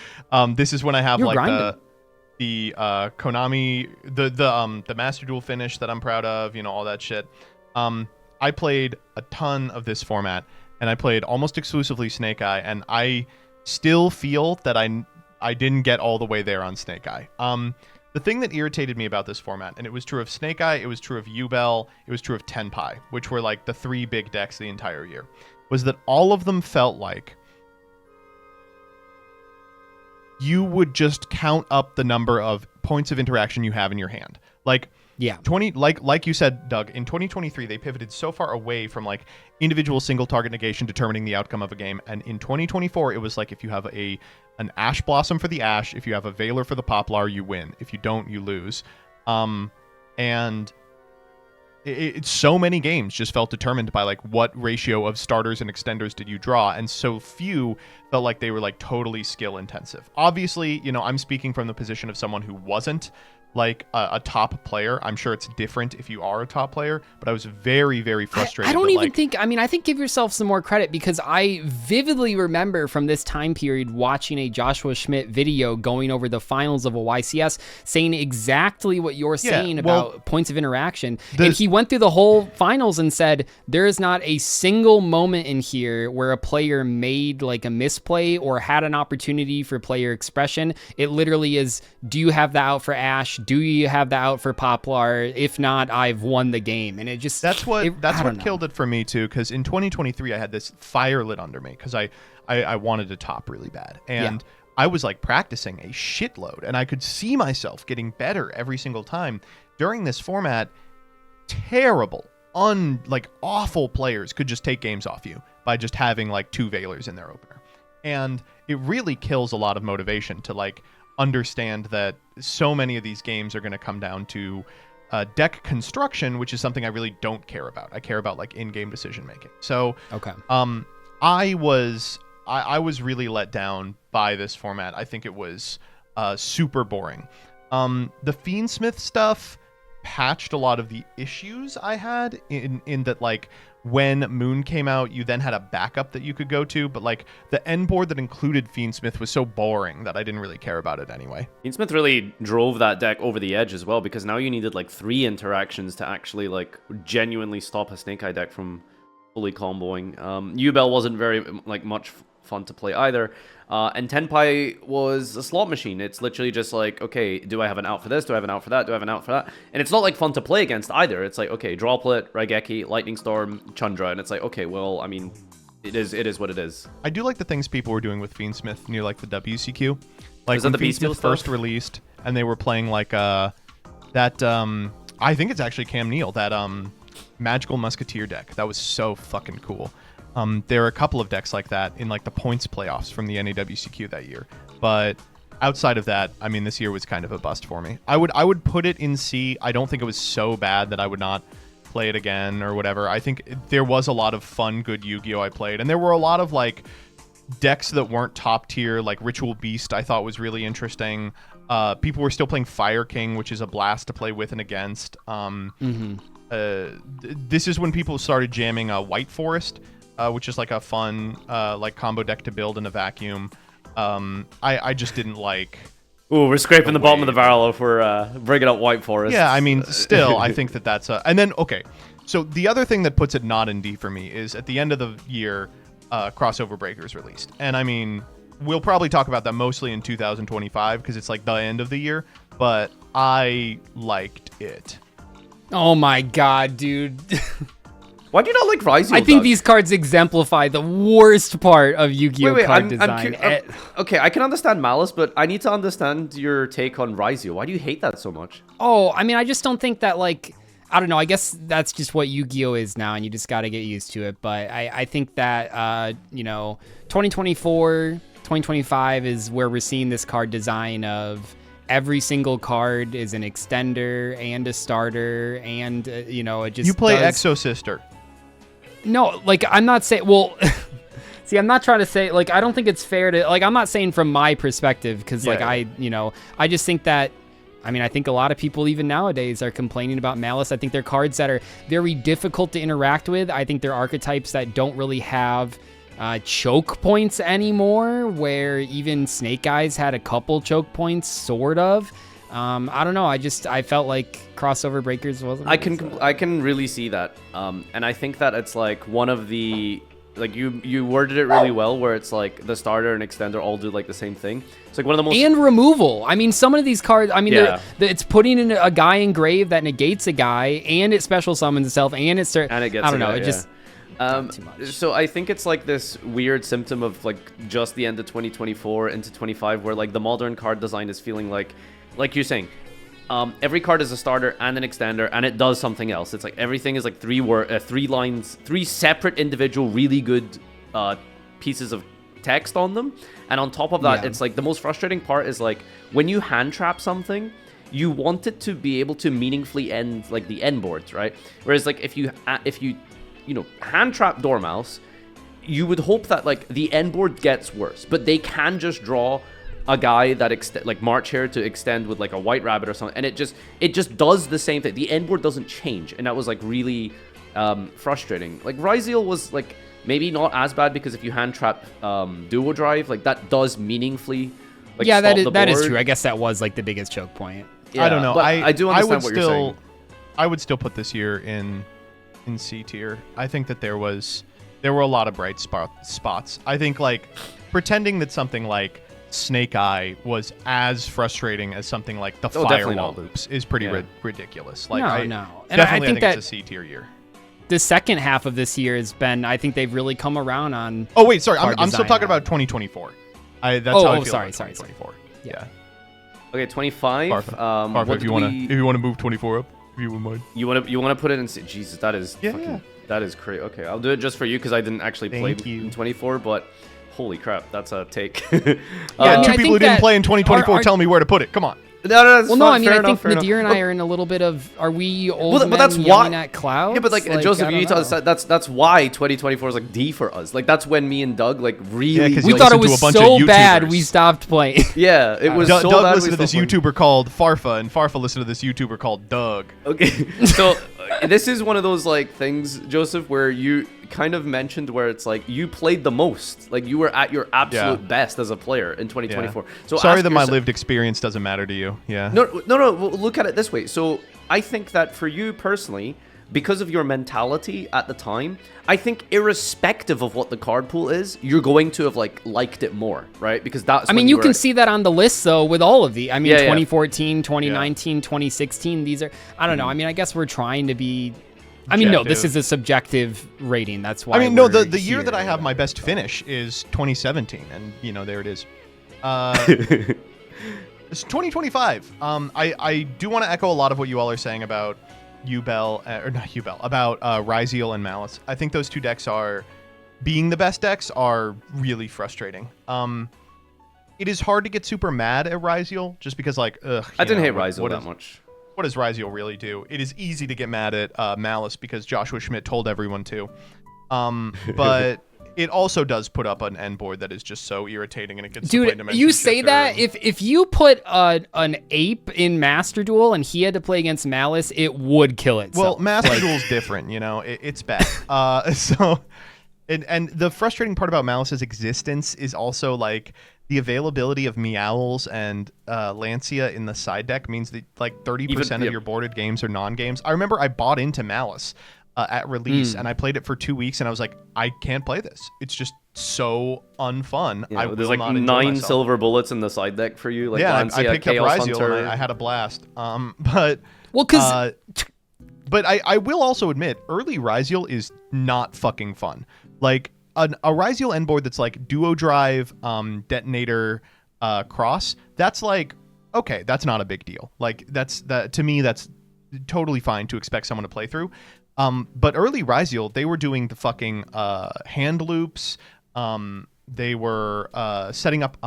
this is when I have the Konami, the Master Duel finish that I'm proud of, you know, all that shit. I played a ton of this format, and I played almost exclusively Snake Eye, and I still feel that I didn't get all the way there on Snake Eye. The thing that irritated me about this format, and it was true of Snake Eye, it was true of Yubel, it was true of Tenpai, which were like the 3 big decks the entire year, was that all of them felt like you would just count up the number of points of interaction you have in your hand. Like, yeah, 20, like you said, Doug, in 2023, they pivoted so far away from like individual single target negation determining the outcome of a game. And in 2024, it was like, if you have an Ash Blossom for the Ash, if you have a Veiler for the Poplar, you win. If you don't, you lose. And it's so many games just felt determined by like what ratio of starters and extenders did you draw, and so few felt like they were like totally skill intensive. Obviously, you know, I'm speaking from the position of someone who wasn't like a top player. I'm sure it's different if you are a top player, but I was very, very frustrated. I think give yourself some more credit, because I vividly remember from this time period watching a Joshua Schmidt video going over the finals of a YCS, saying exactly what you're saying about points of interaction. And he went through the whole finals and said, there is not a single moment in here where a player made like a misplay or had an opportunity for player expression. It literally is, do you have that out for Ash? Do you have that out for Poplar? If not, I've won the game. And it just... That's what killed it for me, too, because in 2023, I had this fire lit under me, because I wanted to top really bad. And I was, like, practicing a shitload, and I could see myself getting better every single time. During this format, terrible, awful players could just take games off you by just having, like, 2 Veilers in their opener. And it really kills a lot of motivation to, like, understand that so many of these games are going to come down to deck construction, which is something I really don't care about. I care about like in-game decision making. So okay. I was really let down by this format. I think it was super boring. The Fiendsmith stuff patched a lot of the issues I had in that, like, when Moon came out, you then had a backup that you could go to, but like the end board that included Fiendsmith was so boring that I didn't really care about it anyway. Fiendsmith really drove that deck over the edge as well, because now you needed like 3 interactions to actually like genuinely stop a Snake Eye deck from fully comboing. Yubel wasn't very like much fun to play either. And Tenpai was a slot machine. It's literally just like, okay, do I have an out for this? Do I have an out for that? Do I have an out for that? And it's not like fun to play against either. It's like, okay, Droplet, Raigeki, Lightning Storm, Chandra, and it's like, okay, well, I mean, it is what it is. I do like the things people were doing with Fiendsmith near like the WCQ. Like when the Fiendsmith first released, and they were playing like I think it's actually Cam Neal, that Magical Musketeer deck. That was so fucking cool. There are a couple of decks like that in like the points playoffs from the NAWCQ that year. But outside of that, I mean, this year was kind of a bust for me. I would put it in C. I don't think it was so bad that I would not play it again or whatever. I think there was a lot of fun, good Yu-Gi-Oh! I played. And there were a lot of like decks that weren't top tier, like Ritual Beast I thought was really interesting. People were still playing Fire King, which is a blast to play with and against. This is when people started jamming White Forest, which is like a fun like combo deck to build in a vacuum. I just didn't like... Ooh, we're scraping the bottom of the barrel if we're bringing up White Forest. Yeah, I mean, still, I think that's a... And then, okay, so the other thing that puts it not in D for me is at the end of the year, Crossover Breakers released. And I mean, we'll probably talk about that mostly in 2025 because it's like the end of the year, but I liked it. Oh my god, dude. Why do you not like Ryzeo? I think these cards exemplify the worst part of Yu-Gi-Oh card design. Okay, I can understand Malice, but I need to understand your take on Ryzeo. Why do you hate that so much? Oh, I mean, I just don't think that, like, I don't know. I guess that's just what Yu-Gi-Oh is now, and you just got to get used to it. But I think that, 2024, 2025 is where we're seeing this card design of every single card is an extender and a starter, and, it just You play Exo Sister. No, like, I'm not saying, well, see, I'm not trying to say, like, I don't think it's fair to, like, I'm not saying from my perspective, because, I just think that, I think a lot of people even nowadays are complaining about Malice. I think they're cards that are very difficult to interact with. I think they're archetypes that don't really have choke points anymore, where even Snake Eyes had a couple choke points, sort of. I don't know. I felt like Crossover Breakers wasn't. I can really see that. And I think that it's like one of the, like, you worded it really well, where it's like the starter and extender all do like the same thing. It's like one of the most, and removal. I mean, some of these cards, it's putting in a guy in grave that negates a guy, and it special summons itself, and it gets I don't know. Just too much. So I think it's like this weird symptom of like just the end of 2024 into 25, where like the modern card design is feeling like you're saying, every card is a starter and an extender, and it does something else. It's like everything is like three lines, three separate individual really good pieces of text on them. And on top of that, it's like the most frustrating part is like when you hand trap something, you want it to be able to meaningfully end like the end boards, right? Whereas like if you hand trap Dormouse, you would hope that like the end board gets worse, but they can just draw a guy that like March here to extend with like a White Rabbit or something, and it just does the same thing. The end board doesn't change, and that was like really frustrating. Like Ryzeo was like maybe not as bad, because if you hand trap Duo Drive, like that does meaningfully like that is true. I guess that was like the biggest choke point. Yeah, I don't know. I do understand what you're saying. I would still put this year in C tier. I think that there were a lot of bright spots. I think like pretending that something like Snake Eye was as frustrating as something like the Firewall loops is pretty ridiculous. Like, no. And I think it's a C tier year. The second half of this year has been, I think they've really come around on. Oh wait, sorry, I'm still talking about 2024. That's how I feel. Sorry. 2024. Yeah. Okay, 25. Farfa, if you want to move 24 up, if you wouldn't mind. You want to put it in. Jesus, that is that is crazy. Okay, I'll do it just for you because I didn't actually play in 24, but. Holy crap, that's a take. Two people who didn't play in 2024 tell me where to put it. Come on. No, well, no, I mean, I think Nadir and I are in a little bit of, are we old men yelling at clouds? Yeah, but like Joseph, you need to understand, that's why 2024 is like D for us. Like that's when me and Doug like really. We thought it was so bad we stopped playing. Yeah, it was so Doug bad. listened to this YouTuber called Farfa, and Farfa listened to this YouTuber called Doug. Okay, so this is one of those like things, Joseph, where you kind of mentioned where it's like you played the most, like you were at your absolute best as a player in 2024. So sorry that my lived experience doesn't matter to you. Yeah. No. Well, look at it this way. So I think that for you personally, because of your mentality at the time, I think irrespective of what the card pool is, you're going to have like liked it more, right? Because that's. I mean, you can see that on the list though with all of the. I mean, 2014, 2019, 2016. These are. I don't know. I mean, I guess we're trying to be. I mean, no, this is a subjective rating. That's why. I mean, no, the year that I have my best finish is 2017, and there it is. It's 2025. I do want to echo a lot of what you all are saying about about Ryzeo and Malice. I think those two decks being the best decks are really frustrating. It is hard to get super mad at Ryzeo just because like, I didn't hate Ryzeo that much. What does Ryzeo really do? It is easy to get mad at Malice because Joshua Schmidt told everyone to. But it also does put up an end board that is just so irritating, and it gets to play Dimension you say Shifter. that if you put an ape in Master Duel and he had to play against Malice, it would kill itself. Well, Master Duel's different, it's bad. And the frustrating part about Malice's existence is also like the availability of Meowls and Lancia in the side deck means that like 30% of your boarded games are non-games. I remember I bought into Malice at release and I played it for 2 weeks and I was like, I can't play this. It's just so unfun. Yeah, there's like 9 silver bullets in the side deck for you. Like yeah, Lancia, I picked Chaos up Ryzeo Hunter. and I had a blast. But well, because But I will also admit, early Ryziel is not fucking fun. Like, a Ryziel end board that's like duo drive, detonator, cross, that's like, okay, that's not a big deal. Like, to me, that's totally fine to expect someone to play through. But early Ryziel, they were doing the fucking hand loops. They were setting up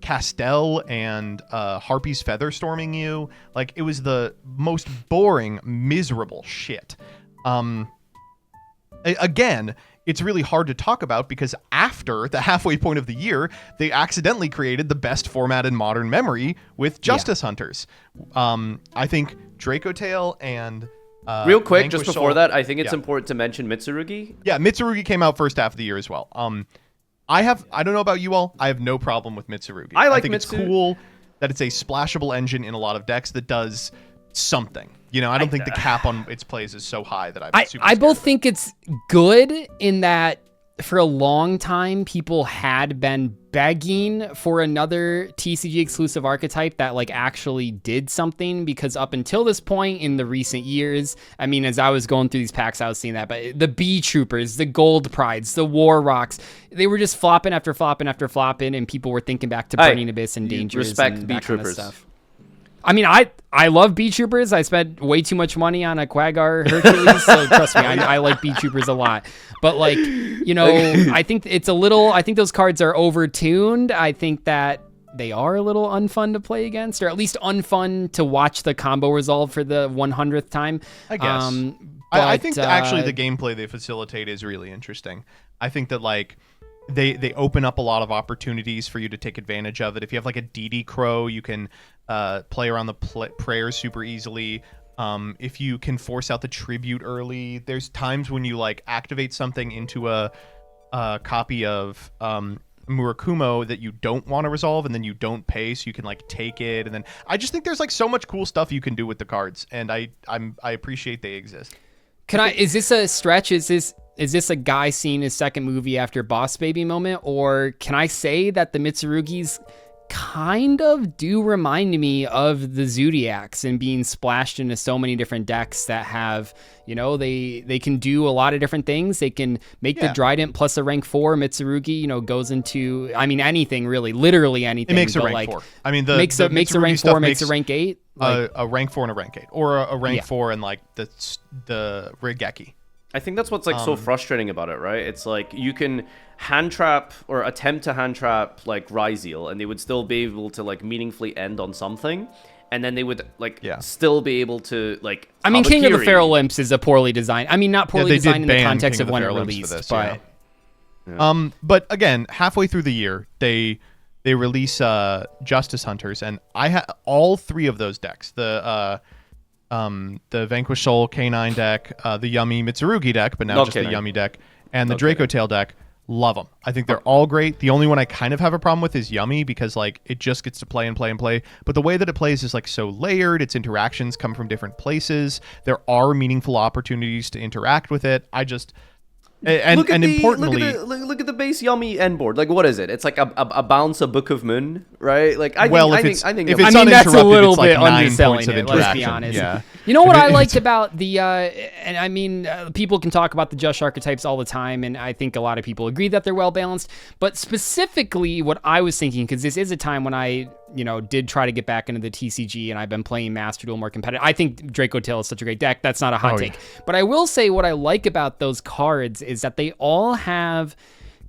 Castell and Harpy's Feather storming you. Like, it was the most boring, miserable shit. Again, it's really hard to talk about because after the halfway point of the year, they accidentally created the best format in modern memory with Justice Hunters. I think Dracotail and real quick, Vanquish just before Soul, that, I think it's important to mention Mitsurugi. Yeah, Mitsurugi came out first half of the year as well. I don't know about you all, I have no problem with Mitsurugi. I think it's cool that it's a splashable engine in a lot of decks that does something. You know, I don't think the cap on its plays is so high that I both think it's good in that for a long time people had been begging for another TCG exclusive archetype that like actually did something, because up until this point in the recent years, I mean, as I was going through these packs, I was seeing that, but the B Troopers, the Gold Prides, the War Rocks, they were just flopping after flopping after flopping, and people were thinking back to Burning Abyss and Dangers. Respect and B that kind of Troopers. stuff. I mean, I love B Troopers. I spent way too much money on a Quaggar Hercules, so trust me, I like B Troopers a lot. But like, you know, I think those cards are overtuned. I think that they are a little unfun to play against, or at least unfun to watch the combo resolve for the 100th time. I guess. I think that actually the gameplay they facilitate is really interesting. I think that like they open up a lot of opportunities for you to take advantage of it. If you have like a DD Crow, you can play around the prayers super easily. If you can force out the tribute early, there's times when you like activate something into a copy of Murakumo that you don't want to resolve, and then you don't pay, so you can like take it. And then I just think there's like so much cool stuff you can do with the cards, and I appreciate they exist. Is this a stretch? Is this a guy seeing his second movie after Boss Baby moment? Or can I say that the Mitsurugis kind of do remind me of the Zodiacs and being splashed into so many different decks that have, you know, they can do a lot of different things. They can make the Trident plus a rank 4 Mitsurugi, you know, goes into, I mean, anything really, literally anything. It makes a rank like, 4. I mean, makes a rank 4, makes a rank 8. Like, a rank 4 and a rank 8, or a rank 4 and like the Rigeki. I think that's what's like so frustrating about it, right? It's like you can hand trap or attempt to hand trap like Ryziel, and they would still be able to like meaningfully end on something, and then they would like still be able to like. I mean, King of the Feral Imps is a poorly designed. I mean, not poorly designed in the context of when it released, but. Yeah. But again, halfway through the year, they release Justice Hunters, and I had all 3 of those decks. The Vanquish Soul K9 deck, the Yummy Mitsurugi deck, but now just the Yummy deck, and the Dracotail deck. Love them. I think they're all great. The only one I kind of have a problem with is Yummy, because like it just gets to play and play and play. But the way that it plays is like so layered. Its interactions come from different places. There are meaningful opportunities to interact with it. I just importantly, look at the base Yummy end board. Like, what is it? It's like a bounce, a Book of Moon, right? Like, I think that's a little bit underselling it. Let's be honest. Yeah. You know what I liked about the, and I mean, people can talk about the Just archetypes all the time, and I think a lot of people agree that they're well balanced. But specifically, what I was thinking, because this is a time when I, you know, did try to get back into the TCG, and I've been playing Master Duel more competitive. I think Dracotail is such a great deck. That's not a hot take. But I will say what I like about those cards is that they all have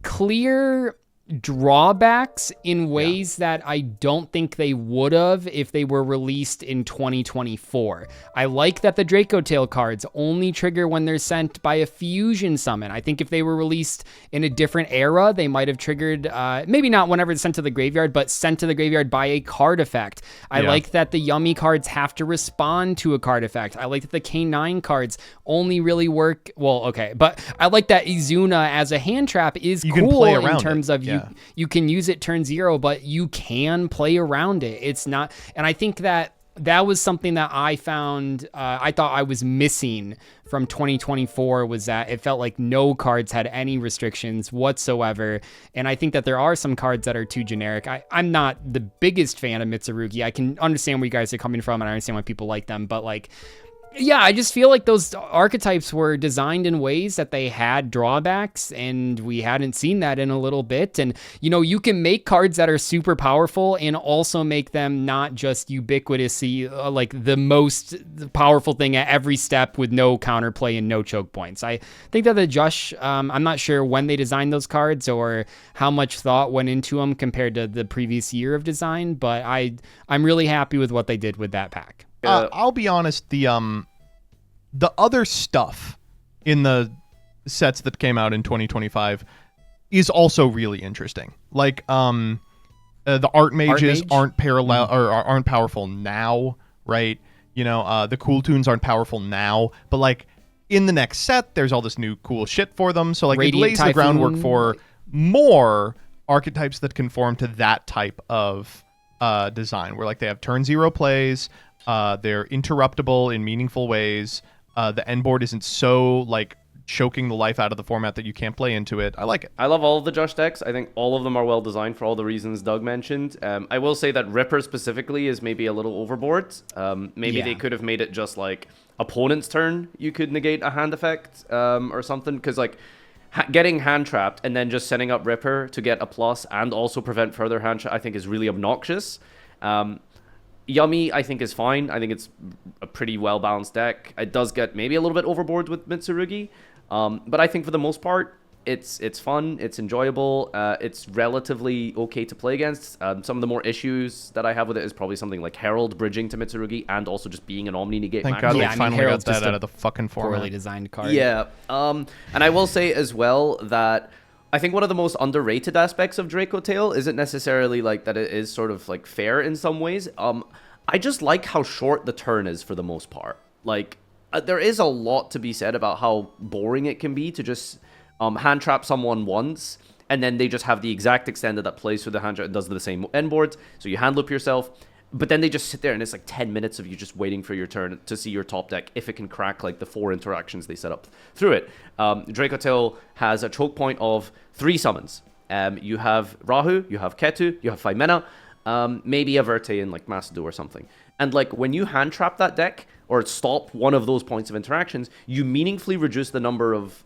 clear drawbacks in ways that I don't think they would have if they were released in 2024. I like that the Dracotail cards only trigger when they're sent by a fusion summon. I think if they were released in a different era, they might have triggered, maybe not whenever it's sent to the graveyard, but sent to the graveyard by a card effect. I like that the Yummy cards have to respond to a card effect. I like that the K9 cards only really work, but I like that Izuna as a hand trap is cool in terms of you can use it turn 0, but you can play around it. It's not, and I think that was something that I found, I thought I was missing from 2024, was that it felt like no cards had any restrictions whatsoever. And I think that there are some cards that are too generic. I'm not the biggest fan of Mitsurugi. I can understand where you guys are coming from, and I understand why people like them, but like, Yeah, I just feel like those archetypes were designed in ways that they had drawbacks, and we hadn't seen that in a little bit. And, you know, you can make cards that are super powerful and also make them not just ubiquitously like the most powerful thing at every step with no counterplay and no choke points. I think that the Josh, I'm not sure when they designed those cards or how much thought went into them compared to the previous year of design, but I'm really happy with what they did with that pack. I'll be honest, the other stuff in the sets that came out in 2025 is also really interesting. Like the art mages aren't parallel or aren't powerful now, right? You know, the cool tunes aren't powerful now, but like in the next set, there's all this new cool shit for them. So like Radiant it lays Typhoon. the groundwork for more archetypes that conform to that type of design, where like they have turn 0 plays. They're interruptible in meaningful ways. The end board isn't so like choking the life out of the format that you can't play into it. I like it. I love all of the Josh decks. I think all of them are well designed for all the reasons Doug mentioned. I will say that Ripper specifically is maybe a little overboard. Maybe they could have made it just like opponent's turn. You could negate a hand effect or something, because like getting hand trapped and then just setting up Ripper to get a plus and also prevent further hand trap, I think is really obnoxious. Yummy, I think, is fine. I think it's a pretty well-balanced deck. It does get maybe a little bit overboard with Mitsurugi, but I think for the most part, it's fun, it's enjoyable, it's relatively okay to play against. Some of the more issues that I have with it is probably something like Herald bridging to Mitsurugi and also just being an Omni-negate. Thank max. God Yeah, they I mean, finally got Herald's that just out a of the fucking format. Poorly designed card. Yeah, and I will say as well that I think one of the most underrated aspects of Draco Tail isn't necessarily like that it is sort of like fair in some ways. I just like how short the turn is for the most part. Like, there is a lot to be said about how boring it can be to just hand trap someone once, and then they just have the exact extended that plays through the hand trap and does the same end boards. So you hand loop yourself, but then they just sit there and it's like 10 minutes of you just waiting for your turn to see your top deck if it can crack like the 4 interactions they set up through it. Draco Tail has a choke point of 3 summons. You have Rahu, you have Ketu, you have Faimena, maybe a Verte in like Masadu or something. And like when you hand trap that deck or stop one of those points of interactions, you meaningfully reduce the number of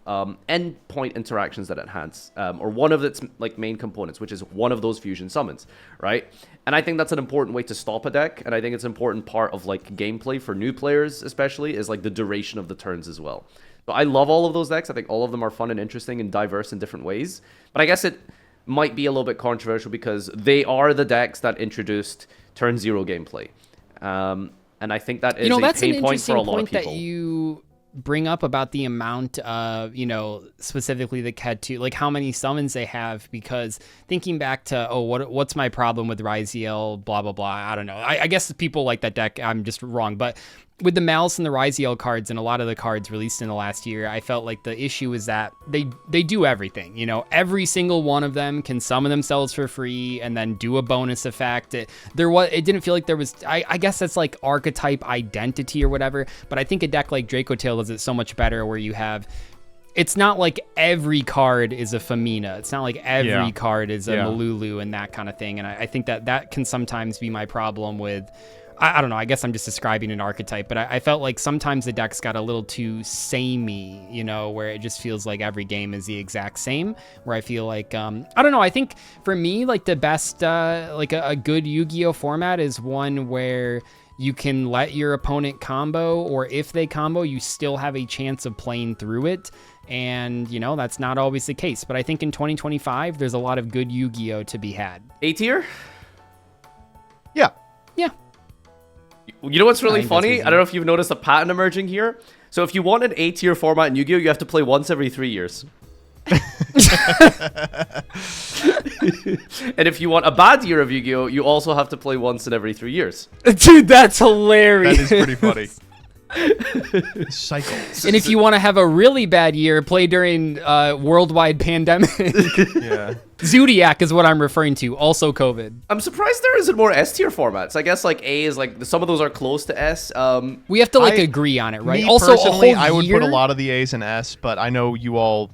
end point interactions that it has, or one of its like main components, which is one of those fusion summons, right? And I think that's an important way to stop a deck, and I think it's an important part of like gameplay for new players, especially, is like the duration of the turns as well. So I love all of those decks. I think all of them are fun and interesting and diverse in different ways. But I guess it might be a little bit controversial because they are the decks that introduced turn 0 gameplay. And I think that is a pain point for a lot of people. That you bring up about the amount of, specifically the Ketu, like how many summons they have, because thinking back to, what's my problem with Ryziel, blah, blah, blah. I don't know. I guess people like that deck. I'm just wrong. But with the Malice and the Ryziel cards and a lot of the cards released in the last year, I felt like the issue is that they do everything. Every single one of them can summon themselves for free and then do a bonus effect. It didn't feel like there was, I guess that's like archetype identity or whatever, but I think a deck like Draco Tail does it so much better, where you have, it's not like every card is a Femina. It's not like every card is a Malulu and that kind of thing. And I think that can sometimes be my problem with, I don't know, I guess I'm just describing an archetype, but I felt like sometimes the decks got a little too samey, where it just feels like every game is the exact same, where I feel like, I don't know, I think for me, like the best, like a good Yu-Gi-Oh format is one where you can let your opponent combo, or if they combo, you still have a chance of playing through it. And, that's not always the case. But I think in 2025, there's a lot of good Yu-Gi-Oh to be had. A tier? Yeah. Yeah. You know what's really funny? I don't know if you've noticed a pattern emerging here. So if you want an A tier format in Yu-Gi-Oh, you have to play once every 3 years. And if you want a bad year of Yu-Gi-Oh, you also have to play once in every 3 years. Dude, that's hilarious. That is pretty funny. Cycles. And if you want to have a really bad year, play during worldwide pandemic. Yeah. Zodiac is what I'm referring to. Also COVID. I'm surprised there isn't more S tier formats. I guess like A is like, some of those are close to S. We have to agree on it, right? Me Also, personally, a whole I would year? put a lot of the A's in S, but I know you all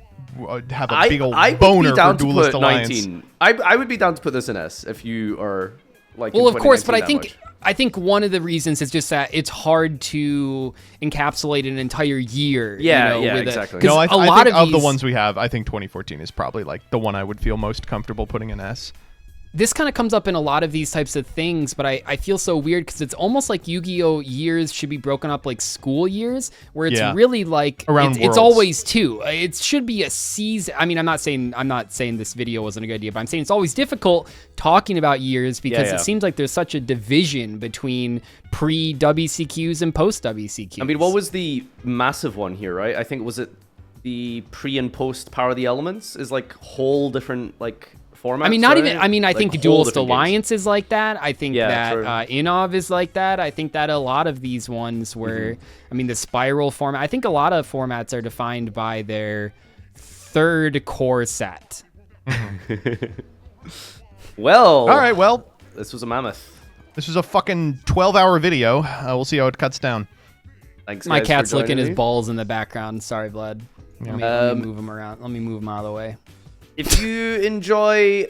have a big old I'd boner be down for to Duelist put Alliance. 19. I would be down to put this in S if you are like. Well, in of course, but I 2019 think I think one of the reasons is just that it's hard to encapsulate an entire year. Yeah, you know, exactly. No, I lot think of the these, ones we have, I think 2014 is probably like the one I would feel most comfortable putting an S. This kind of comes up in a lot of these types of things, but I feel so weird because it's almost like Yu-Gi-Oh! Years should be broken up like school years, where it's really like it's always two. It should be a season. I mean, I'm not saying this video wasn't a good idea, but I'm saying it's always difficult talking about years because it seems like there's such a division between pre-WCQs and post-WCQs. I mean, what was the massive one here, right? I think was it the pre and post Power of the Elements is like whole different like formats. I mean, not right? even. I mean, I like think Duelist Alliance is like that. I think that Inov is like that. I think that a lot of these ones were. I mean, the Spiral format. I think a lot of formats are defined by their third core set. Well. All right. Well, this was a mammoth. This was a fucking 12-hour video. We'll see how it cuts down. Thanks, My guys, cat's for licking joining his me. balls in the background. Sorry, Vlad. Let me move him around. Let me move him out of the way. If you enjoy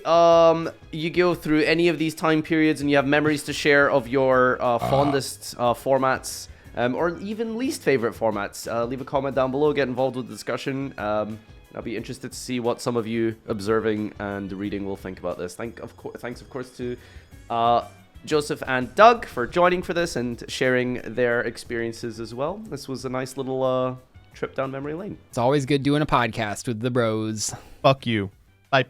Yu-Gi-Oh! Through any of these time periods and you have memories to share of your fondest formats or even least favorite formats, leave a comment down below, get involved with the discussion. I'll be interested to see what some of you observing and reading will think about this. Thanks, of course, to Joseph and Doug for joining for this and sharing their experiences as well. This was a nice little trip down memory lane. It's always good doing a podcast with the bros. Fuck you. Bye.